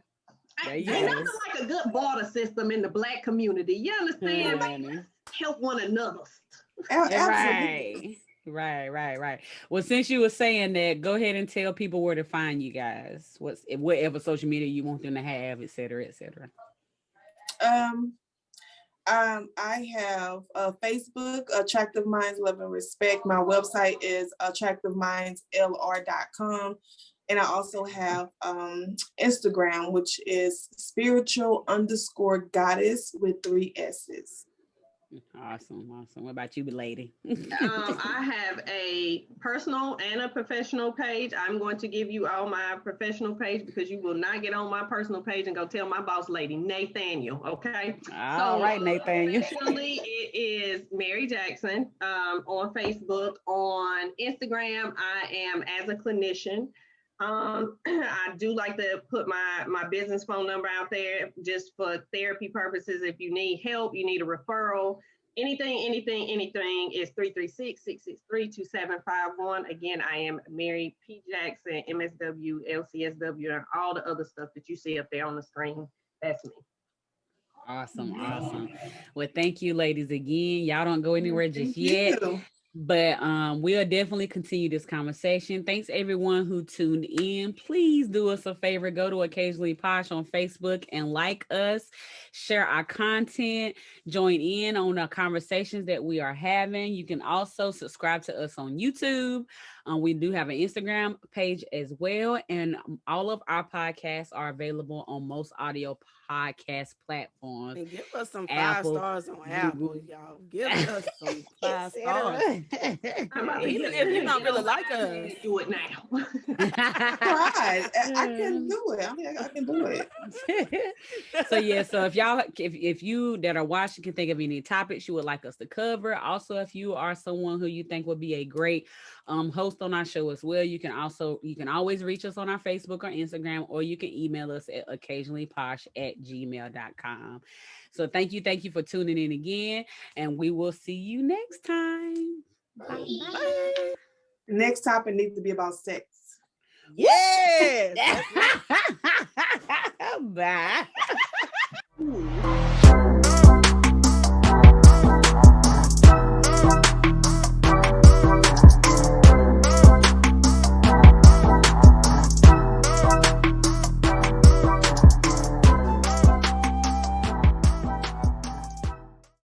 S2: There you
S4: Ain't
S2: go.
S4: nothing like a good barter system in the Black community. You understand? Like, help one another.
S3: Absolutely.
S2: Right. Well, since you were saying that, go ahead and tell people where to find you guys. Whatever social media you want them to have, et cetera, et cetera.
S3: I have Facebook, Attractive Minds Love and Respect. My website is attractiveminds.lr.com. And I also have Instagram, which is spiritual_goddess with 3 S's.
S2: Awesome. What about you, lady?
S4: I have a personal and a professional page. I'm going to give you all my professional page because you will not get on my personal page and go tell my boss lady, Nathaniel, okay?
S2: All right, Nathaniel.
S4: Professionally, it is Mary Jackson on Facebook. On Instagram, I am as a clinician. I do like to put my business phone number out there just for therapy purposes. If you need help, you need a referral, anything is 336-663-2751. Again, I am Mary P. Jackson, MSW, LCSW, and all the other stuff that you see up there on the screen. That's me.
S2: Awesome. Well, thank you, ladies, again. Y'all don't go anywhere just yet. But we'll definitely continue this conversation. Thanks everyone who tuned in. Please do us a favor. Go to Occasionally Posh on Facebook and like us, share our content, join in on the conversations that we are having. You can also subscribe to us on YouTube. We do have an Instagram page as well. And all of our podcasts are available on most audio podcast platforms.
S1: And give us some
S2: Apple,
S1: 5 stars on Apple, y'all. Give us some 5 stars. Even if you don't really like us,
S4: do it now.
S3: Right. I can do it. I mean, I can do it.
S2: So if you that are watching can think of any topics you would like us to cover. Also, if you are someone who you think would be a great host on our show as well, you can always reach us on our Facebook or Instagram, or you can email us at occasionallyposh@gmail.com. So thank you for tuning in again, and we will see you next time. Bye.
S3: Next topic needs to be about sex.
S1: yes.
S2: Bye.